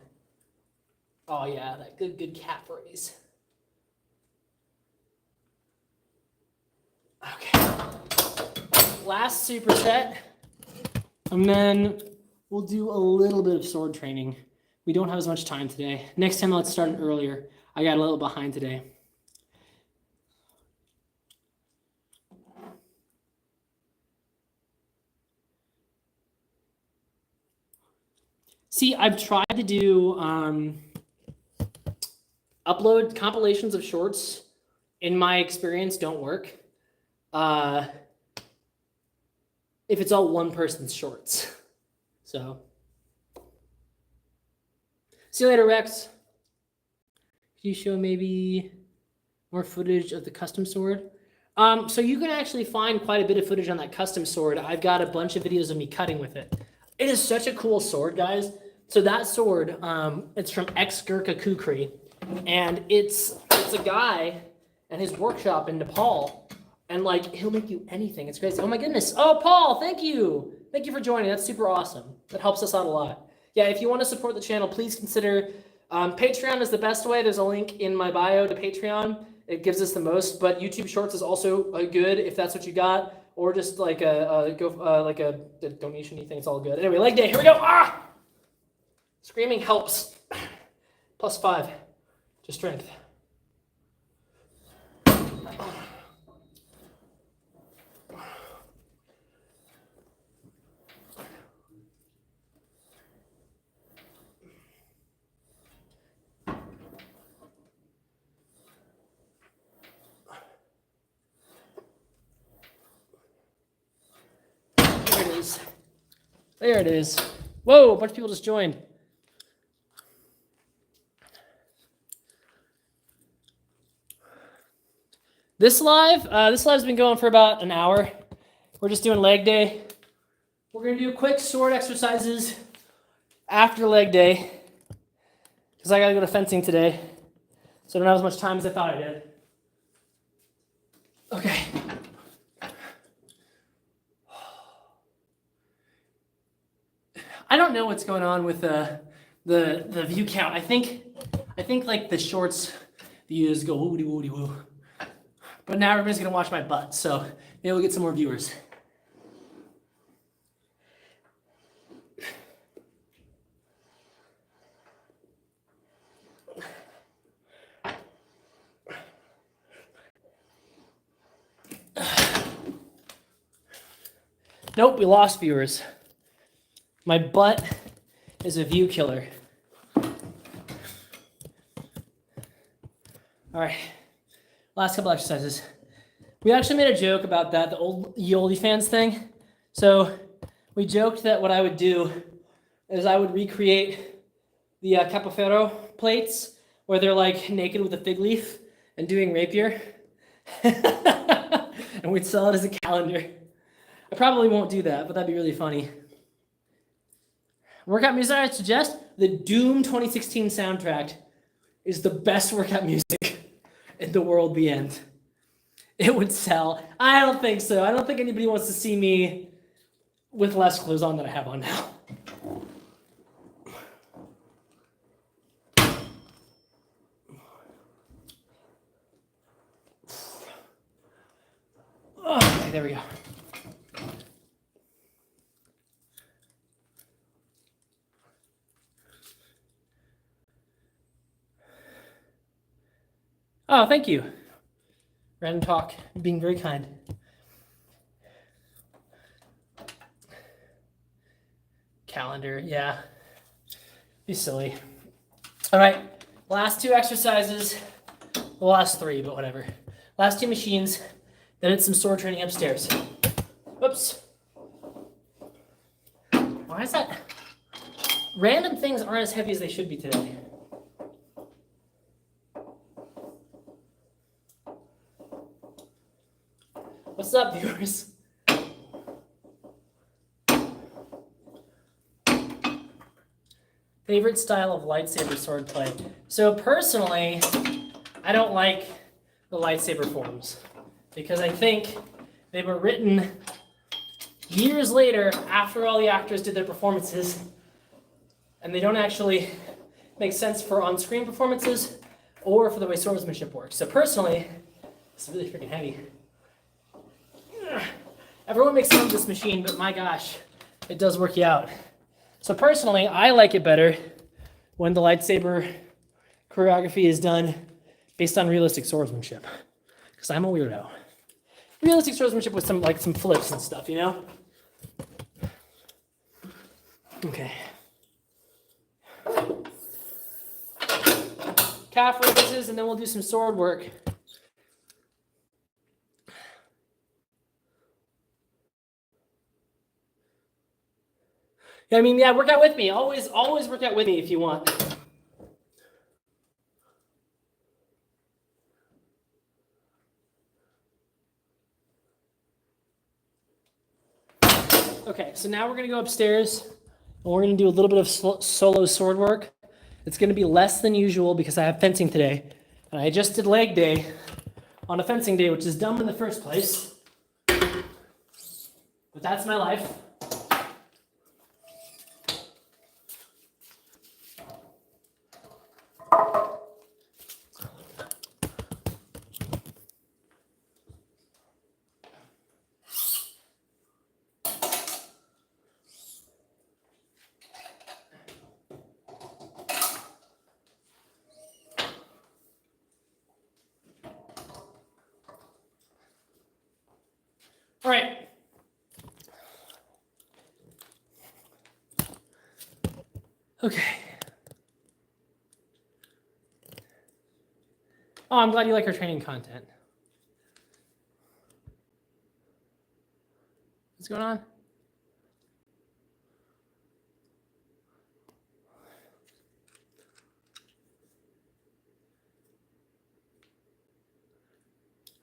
Oh yeah, that good cat phrase. Okay. Last superset, and then we'll do a little bit of sword training. We don't have as much time today. Next time, let's start earlier. I got a little behind today. See, I've tried to do upload compilations of shorts. In my experience, don't work. If it's all one person's shorts. So, see you later, Rex. Could you show maybe more footage of the custom sword? So you can actually find quite a bit of footage on that custom sword. I've got a bunch of videos of me cutting with it. It is such a cool sword, guys. So that sword, it's from ex-Gurkha Kukri, and it's a guy and his workshop in Nepal, and like he'll make you anything. It's crazy. Oh my goodness. Oh, Paul, thank you. Thank you for joining. That's super awesome. That helps us out a lot. Yeah, if you want to support the channel, please consider Patreon is the best way. There's a link in my bio to Patreon. It gives us the most, but YouTube Shorts is also good if that's what you got, or just like a donation-y thing. It's all good. Anyway, leg day. Here we go. Ah! Screaming helps. +5 to strength. There it is. There it is. Whoa, a bunch of people just joined. This live's been going for about an hour. We're just doing leg day. We're gonna do quick sword exercises after leg day because I gotta go to fencing today, so I don't have as much time as I thought I did. Okay. I don't know what's going on with the view count. I think like the shorts views go woody woody woo. But now everybody's gonna watch my butt, so maybe we'll get some more viewers. Nope, we lost viewers. My butt is a view killer. All right. Last couple exercises. We actually made a joke about that, the old Yoli fans thing. So we joked that what I would do is I would recreate the Capoferro plates where they're like naked with a fig leaf and doing rapier. And we'd sell it as a calendar. I probably won't do that, but that'd be really funny. Workout music I suggest, the Doom 2016 soundtrack is the best workout music in the world, the end. It would sell. I don't think so. I don't think anybody wants to see me with less clothes on than I have on now. Okay, there we go. Oh, thank you. Random talk, being very kind. Calendar, yeah. Be silly. All right, last 2 exercises. The last 3, but whatever. Last 2 machines. Then it's some sword training upstairs. Whoops. Why is that? Random things aren't as heavy as they should be today. What's up, viewers? Favorite style of lightsaber sword play. So personally, I don't like the lightsaber forms because I think they were written years later after all the actors did their performances, and they don't actually make sense for on-screen performances or for the way swordsmanship works. So personally, it's really freaking heavy. Everyone makes fun of this machine, but my gosh, it does work you out. So personally, I like it better when the lightsaber choreography is done based on realistic swordsmanship, because I'm a weirdo. Realistic swordsmanship with some flips and stuff, you know? Okay. Calf raises, and then we'll do some sword work. I mean, yeah, work out with me. Always work out with me if you want. Okay, so now we're going to go upstairs, and we're going to do a little bit of solo sword work. It's going to be less than usual because I have fencing today, and I just did leg day on a fencing day, which is dumb in the first place. But that's my life. All right. Okay. Oh, I'm glad you like our training content. What's going on?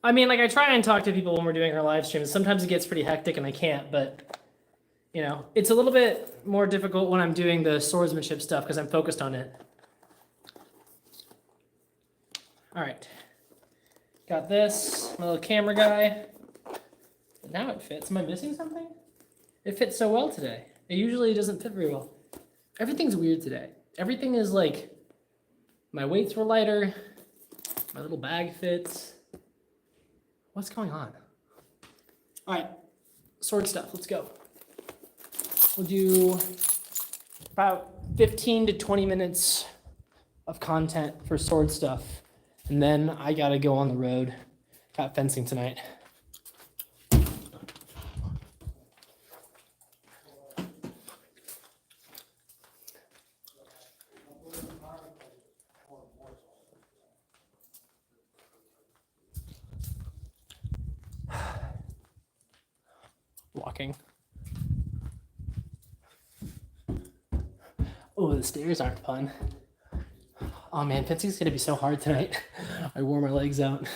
I mean, like, I try and talk to people when we're doing our live streams. Sometimes it gets pretty hectic and I can't, but, you know, it's a little bit more difficult when I'm doing the swordsmanship stuff because I'm focused on it. All right. Got this, my little camera guy. Now it fits. Am I missing something? It fits so well today. It usually doesn't fit very well. Everything's weird today. Everything is like, my weights were lighter, my little bag fits. What's going on? All right, sword stuff, let's go. We'll do about 15 to 20 minutes of content for sword stuff. And then I gotta go on the road. Got fencing tonight. Walking. Oh, the stairs aren't fun. Oh man, fencing's gonna be so hard tonight. I wore my legs out.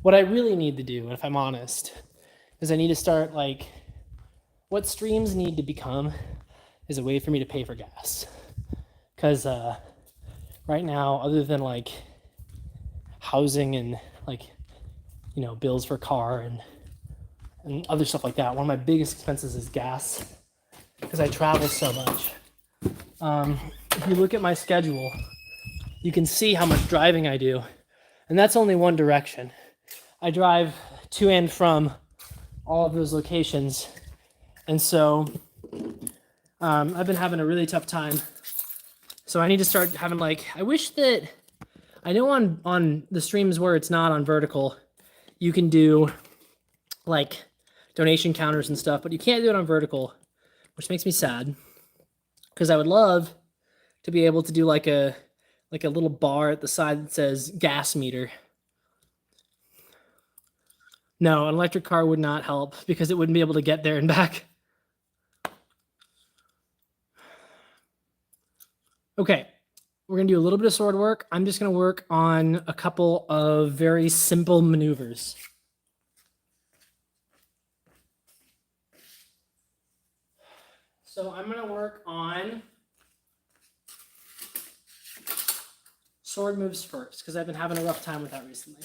What I really need to do, if I'm honest, is I need to start like, what streams need to become is a way for me to pay for gas. Because right now, other than like housing and like, you know, bills for car and other stuff like that, one of my biggest expenses is gas because I travel so much. If you look at my schedule, you can see how much driving I do. And that's only one direction. I drive to and from all of those locations. And so I've been having a really tough time. So I need to start having like, I wish that, I know on the streams where it's not on vertical, you can do like donation counters and stuff, but you can't do it on vertical, which makes me sad. Because I would love to be able to do like a little bar at the side that says gas meter. No, an electric car would not help because it wouldn't be able to get there and back. Okay, we're gonna do a little bit of sword work. I'm just gonna work on a couple of very simple maneuvers. So I'm gonna work on sword moves first because I've been having a rough time with that recently.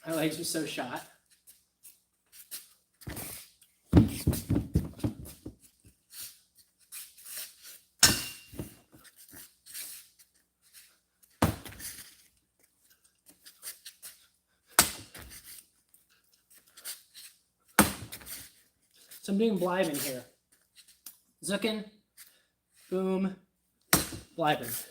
My legs are so shot. So I'm doing Blyben here. Zucken, boom, Blyben.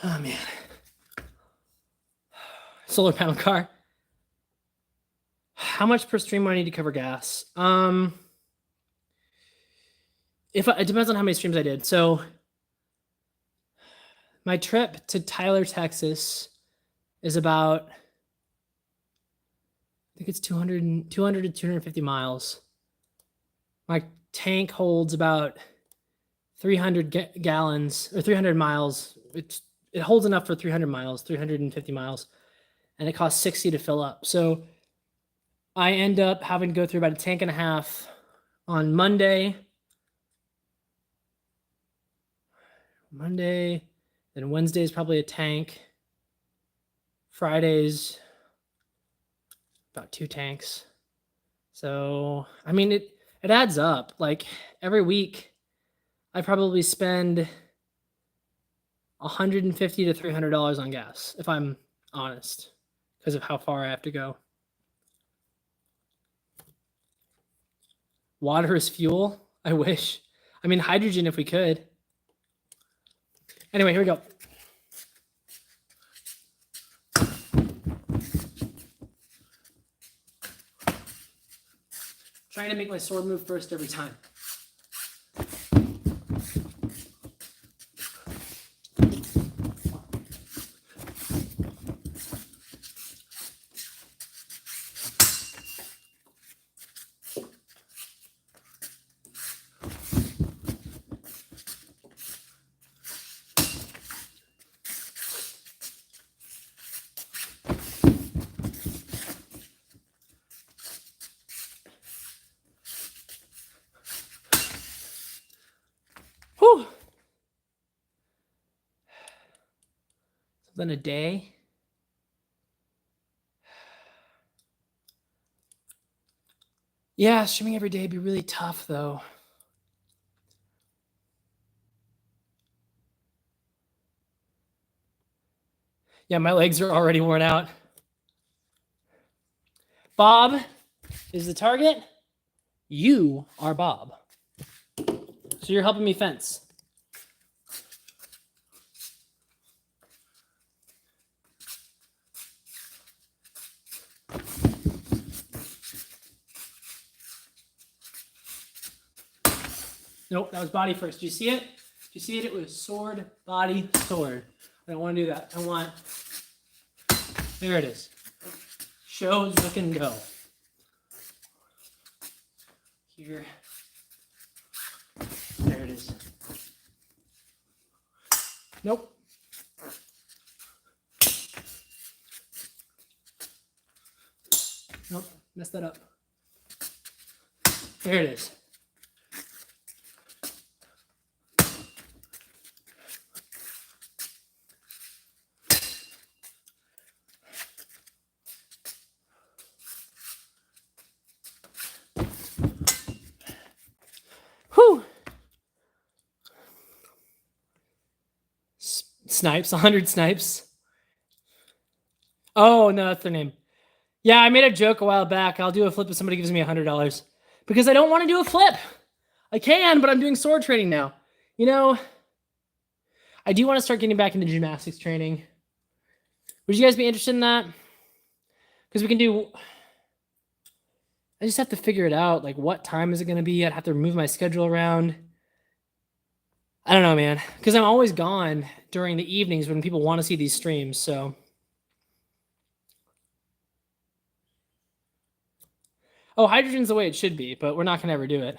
Oh man. Solar panel car. How much per stream do I need to cover gas? It depends on how many streams I did. So my trip to Tyler, Texas is about, I think it's 200 to 250 miles. My tank holds about 300 gallons or 300 miles. It holds enough for 300 miles, 350 miles, and it costs 60 to fill up. So I end up having to go through about a tank and a half on Monday, then Wednesday is probably a tank. Fridays, about 2 tanks. So, I mean, it adds up. Like every week, I probably spend $150 to $300 on gas, if I'm honest, because of how far I have to go. Water is fuel? I wish. I mean, hydrogen if we could. Anyway, here we go. Trying to make my sword move first every time. Whew. Then a day. Yeah, streaming every day would be really tough though. Yeah, my legs are already worn out. Bob is the target. You are Bob. So you're helping me fence. Nope, that was body first. Do you see it? Do you see it? It was sword, body, sword. I don't want to do that. I want... There it is. Show, look, and go. Here. There it is. Nope. Nope. Mess that up. There it is. Whew. Snipes, 100 snipes. Oh, no, that's their name. Yeah, I made a joke a while back. I'll do a flip if somebody gives me $100. Because I don't want to do a flip. I can, but I'm doing sword training now. You know, I do want to start getting back into gymnastics training. Would you guys be interested in that? Because we can do... I just have to figure it out. Like, what time is it going to be? I'd have to move my schedule around. I don't know, man. Because I'm always gone during the evenings when people want to see these streams, so... Oh, hydrogen's the way it should be, but we're not going to ever do it.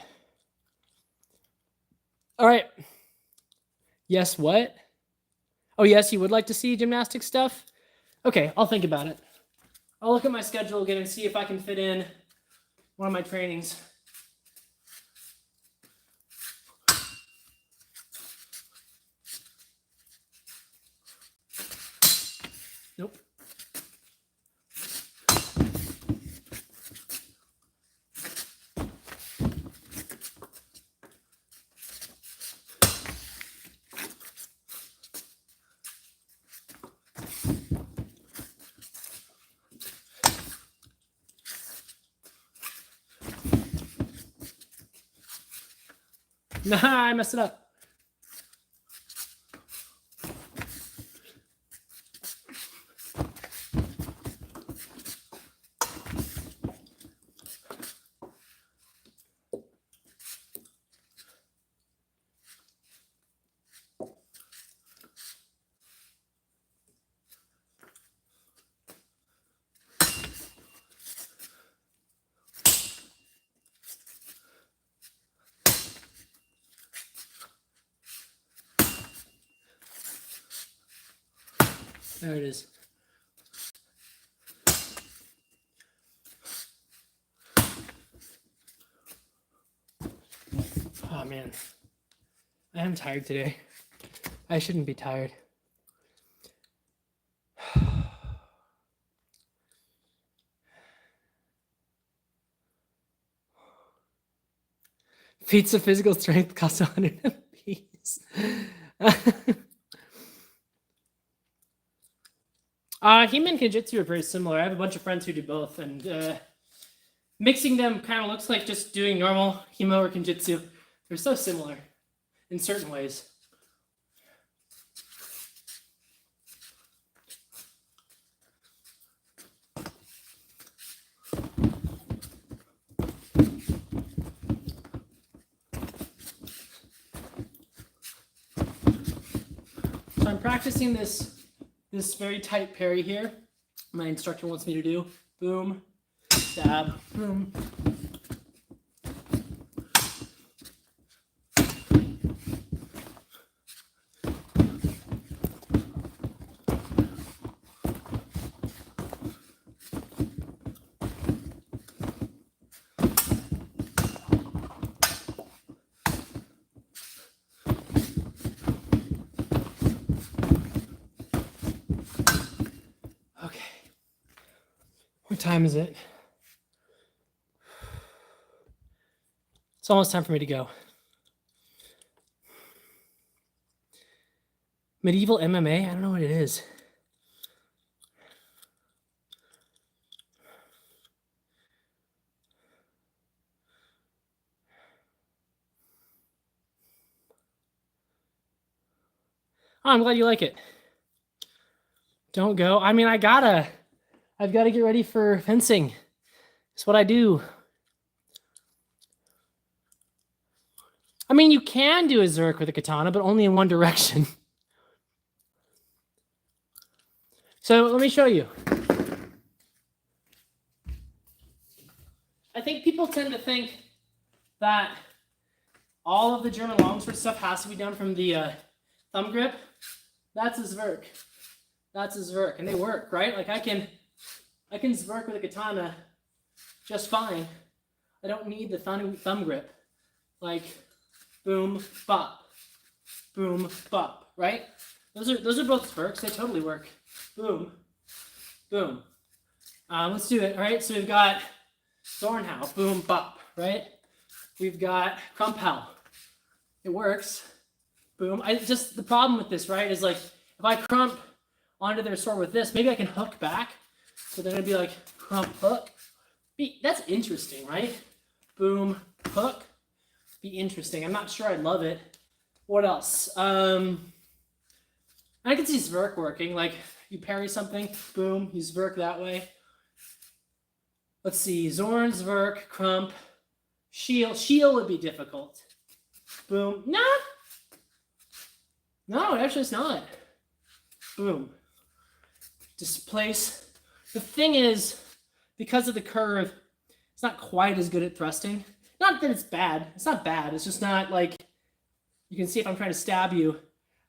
All right. Yes, what? Oh, yes, you would like to see gymnastics stuff? Okay, I'll think about it. I'll look at my schedule again and see if I can fit in one of my trainings. Nope. Nah, I messed it up. There it is. Oh, man. I am tired today. I shouldn't be tired. Feats of physical strength cost 100 apiece. Heme and Kenjutsu are very similar. I have a bunch of friends who do both, and mixing them kind of looks like just doing normal Hemo or Kenjutsu. They're so similar in certain ways. So I'm practicing this very tight parry here. My instructor wants me to do. Boom, stab, boom. What time is it? It's almost time for me to go. Medieval MMA? I don't know what it is. Oh, I'm glad you like it. Don't go. I mean, I've got to get ready for fencing. It's what I do. I mean, you can do a Zerk with a katana, but only in one direction. So let me show you. I think people tend to think that all of the German longsword stuff has to be done from the thumb grip. That's a Zerk. That's a Zerk, and they work, right? Like I can Zerk with a katana just fine. I don't need the thumb grip. Like, boom, bop, boom, bop, right? Those are both Sparks. They totally work. Boom, boom. Let's do it. All right. So we've got Zornhow, boom, bop, right? We've got Crumphow. It works. Boom. The problem with this, right, is like if I crump onto their sword with this, maybe I can hook back. So then it'd be like crump, hook. That's interesting, right? Boom, hook. Be interesting. I'm not sure I'd love it. What else? I can see Zwerk working. Like you parry something, boom, you Zwerk that way. Let's see. Zorn, Zwerk, crump, shield. Shield would be difficult. Boom. Nah. No, actually it's not. Boom. Displace. The thing is, because of the curve, it's not quite as good at thrusting. Not that it's bad. It's not bad. It's just not like, you can see if I'm trying to stab you,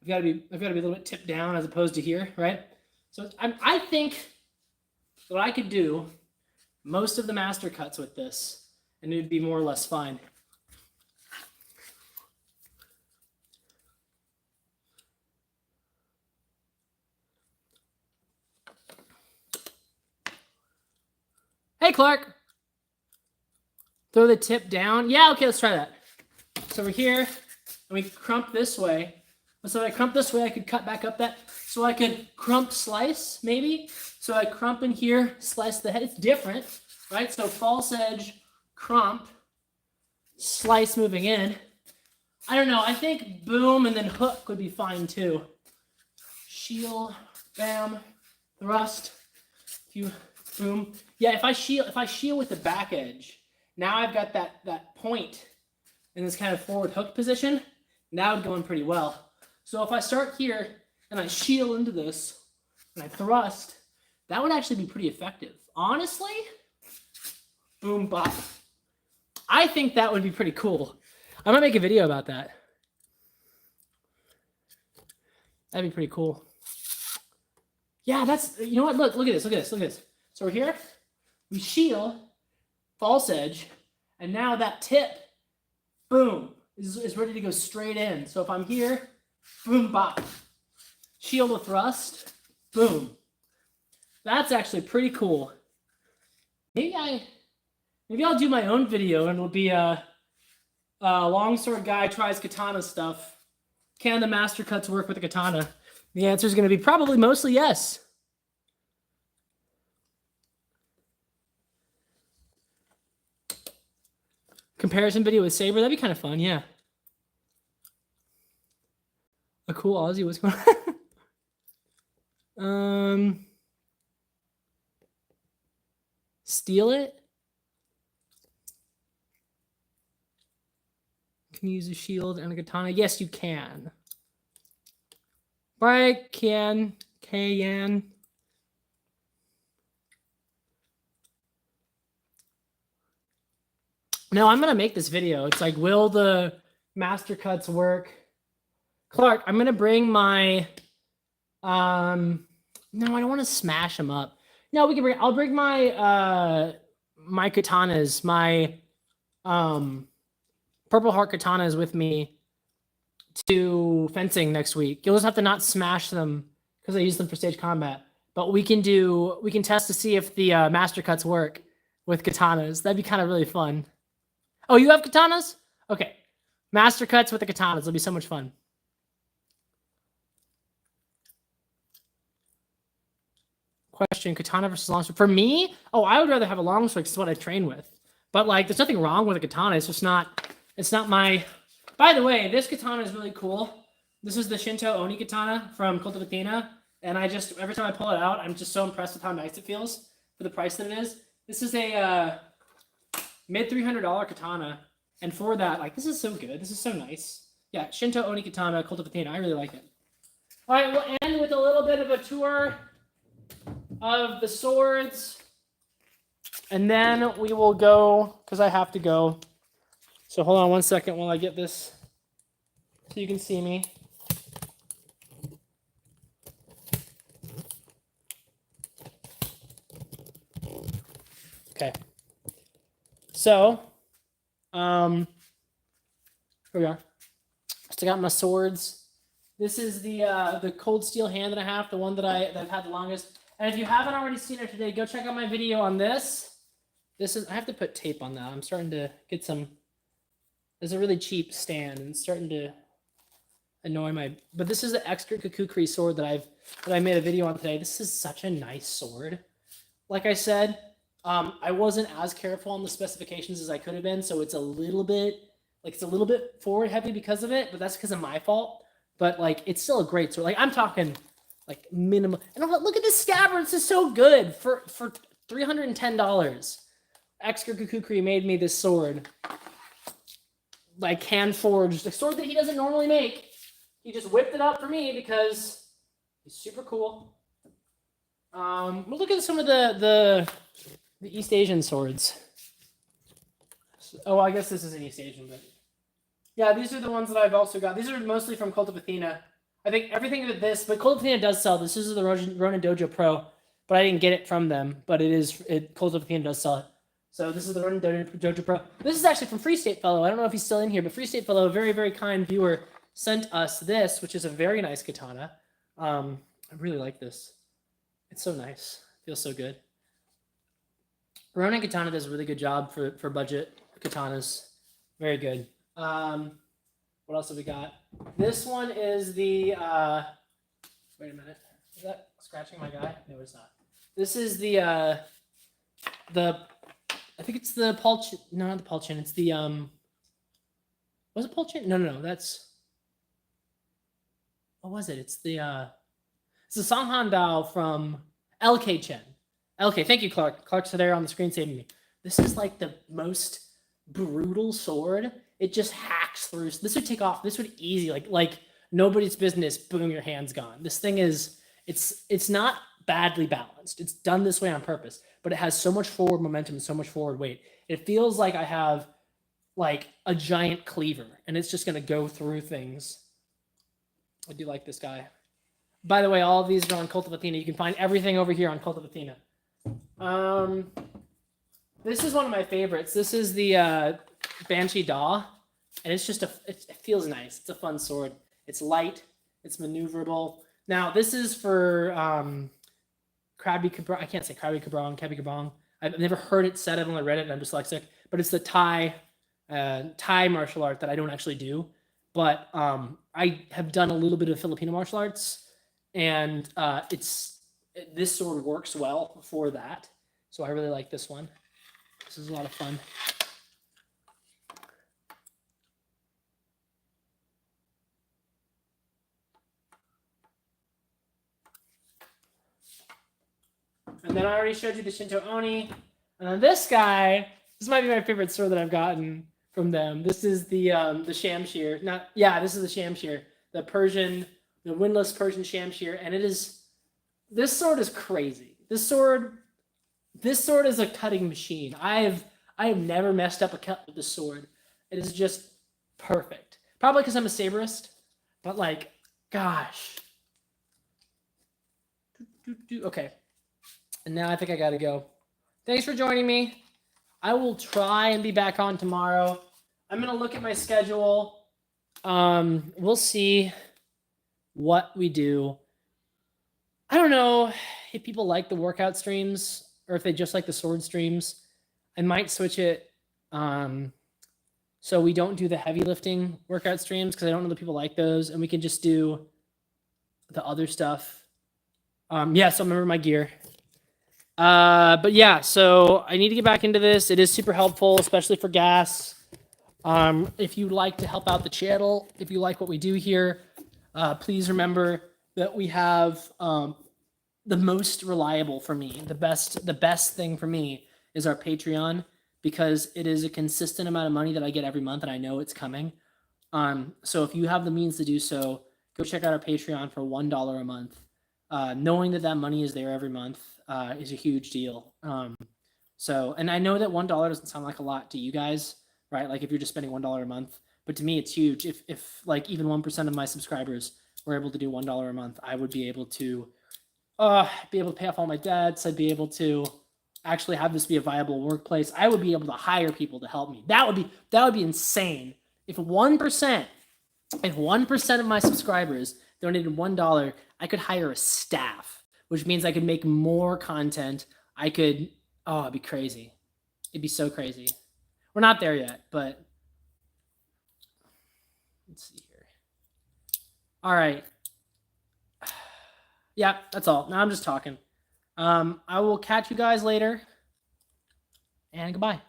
I've got to be a little bit tipped down as opposed to here, right? So I think what I could do most of the master cuts with this, and it would be more or less fine. Hey, Clark. Throw the tip down. Yeah, okay, let's try that. So we're here, and we crump this way. So if I crump this way, I could cut back up that. So I could crump slice, maybe. So I crump in here, slice the head. It's different, right? So false edge, crump, slice moving in. I don't know. I think boom and then hook would be fine too. Shield, bam, thrust, boom. Yeah, if I shield with the back edge, now I've got that point in this kind of forward hook position. Now it's going pretty well. So if I start here and I shield into this and I thrust, that would actually be pretty effective. Honestly, boom, bop. I think that would be pretty cool. I'm gonna make a video about that. That'd be pretty cool. Yeah, that's, you know what? Look at this. So we're here, we shield, false edge, and now that tip, boom, is ready to go straight in. So if I'm here, boom, bop, shield with thrust, boom. That's actually pretty cool. Maybe I'll do my own video, and it'll be a longsword guy tries katana stuff. Can the master cuts work with the katana? The answer is going to be probably mostly yes. Comparison video with Saber, that'd be kind of fun, yeah. A cool Aussie, what's going on? Steal it? Can you use a shield and a katana? Yes, you can. Right, can. No, I'm going to make this video. It's like, will the master cuts work? Clark, I'm going to bring my, no, I don't want to smash them up. No, I'll bring my, my katanas, my, Purple Heart katanas with me to fencing next week. You'll just have to not smash them because I use them for stage combat. But we can test to see if the master cuts work with katanas. That'd be kind of really fun. Oh, you have katanas? Okay. Master cuts with the katanas. It'll be so much fun. Question, katana versus longsword. For me, I would rather have a longsword because it's what I train with. But like, there's nothing wrong with a katana. It's just not, it's not my... By the way, this katana is really cool. This is the Shinto Oni katana from Cult of Athena. And every time I pull it out, I'm just so impressed with how nice it feels for the price that it is. This is a mid $300 katana. And for that, like, this is so good. This is so nice. Yeah, Shinto Oni katana, Cult of Athena. I really like it. All right, we'll end with a little bit of a tour of the swords. And then we will go, because I have to go. So hold on one second while I get this so you can see me. Okay. So, here we are. Still got my swords. This is the cold steel hand that I have, the one that I've had the longest. And if you haven't already seen it today, go check out my video on this. I have to put tape on that. I'm starting to get some. There's a really cheap stand, and it's starting to annoy my. But this is the extra Kukukri sword that I made a video on today. This is such a nice sword. Like I said, I wasn't as careful on the specifications as I could have been, so it's a little bit forward heavy because of it. But that's because of my fault. But like, it's still a great sword. Like I'm talking, like minimum. And look at this scabbard. This is so good for $310. Extra Kukukri made me this sword. Like hand forged, a sword that he doesn't normally make. He just whipped it up for me because he's super cool. We'll look at some of the East Asian swords. Oh, I guess this is an East Asian, but yeah, these are the ones that I've also got. These are mostly from Cult of Athena. I think everything with this, but Cult of Athena does sell. This is the Ronin Dojo Pro, but I didn't get it from them. But Cult of Athena does sell it. So this is the Ronin Dojo Pro. This is actually from Free State Fellow. I don't know if he's still in here, but Free State Fellow, a very, very kind viewer, sent us this, which is a very nice katana. I really like this. It's so nice. Feels so good. Ronin Katana does a really good job for budget katanas. Very good. What else have we got? This one is the... wait a minute. Is that scratching my guy? No, it's not. This is the I think it's the Paul Chin. No, not the Paul Chin. It's the was it Paul Chin? No. That's what was it? It's the Songhan Dao from LK Chen. LK, thank you, Clark. Clark's there on the screen saving me. This is like the most brutal sword. It just hacks through. This would take off. This would easy like nobody's business. Boom, your hand's gone. This thing is it's not badly balanced. It's done this way on purpose, but it has so much forward momentum and so much forward weight. It feels like I have like a giant cleaver and it's just going to go through things. I do like this guy. By the way, all of these are on Cult of Athena. You can find everything over here on Cult of Athena. This is one of my favorites. This is the Banshee Daw, and it's just it feels nice. It's a fun sword. It's light. It's maneuverable. Now, this is for Krabi Kabong. I can't say Krabi Kabong, Krabi Kabong. I've never heard it said. I've only read it, and I'm dyslexic. But it's the Thai martial art that I don't actually do. But I have done a little bit of Filipino martial arts, and this sword works well for that. So I really like this one. This is a lot of fun. And then I already showed you the Shinto Oni. And then this guy, this might be my favorite sword that I've gotten from them. This is the Shamshir. This is the Shamshir. The windlass Persian Shamshir. And this sword is crazy. This sword is a cutting machine. I have never messed up a cut with this sword. It is just perfect. Probably because I'm a saberist, but like, gosh. Okay. And now I think I gotta go. Thanks for joining me. I will try and be back on tomorrow. I'm gonna look at my schedule. We'll see what we do. I don't know if people like the workout streams or if they just like the sword streams. I might switch it so we don't do the heavy lifting workout streams because I don't know that people like those, and we can just do the other stuff. So remember my gear. But yeah, so I need to get back into this. It is super helpful, especially for gas. If you'd like to help out the channel, if you like what we do here, please remember that we have the most reliable for me, the best thing for me is our Patreon, because it is a consistent amount of money that I get every month, and I know it's coming. So if you have the means to do so, go check out our Patreon for $1 a month. Knowing that money is there every month is a huge deal. And I know that $1 doesn't sound like a lot to you guys, right? Like if you're just spending $1 a month, but to me it's huge. If like even 1% of my subscribers were able to do $1 a month, I would be able to pay off all my debts. I'd be able to actually have this be a viable workplace, I would be able to hire people to help me. That would be insane. If 1% of my subscribers donated $1, I could hire a staff, which means I could make more content. It'd be crazy. It'd be so crazy. We're not there yet, but let's see here. All right. Yeah, that's all. Now I'm just talking. I will catch you guys later, and goodbye.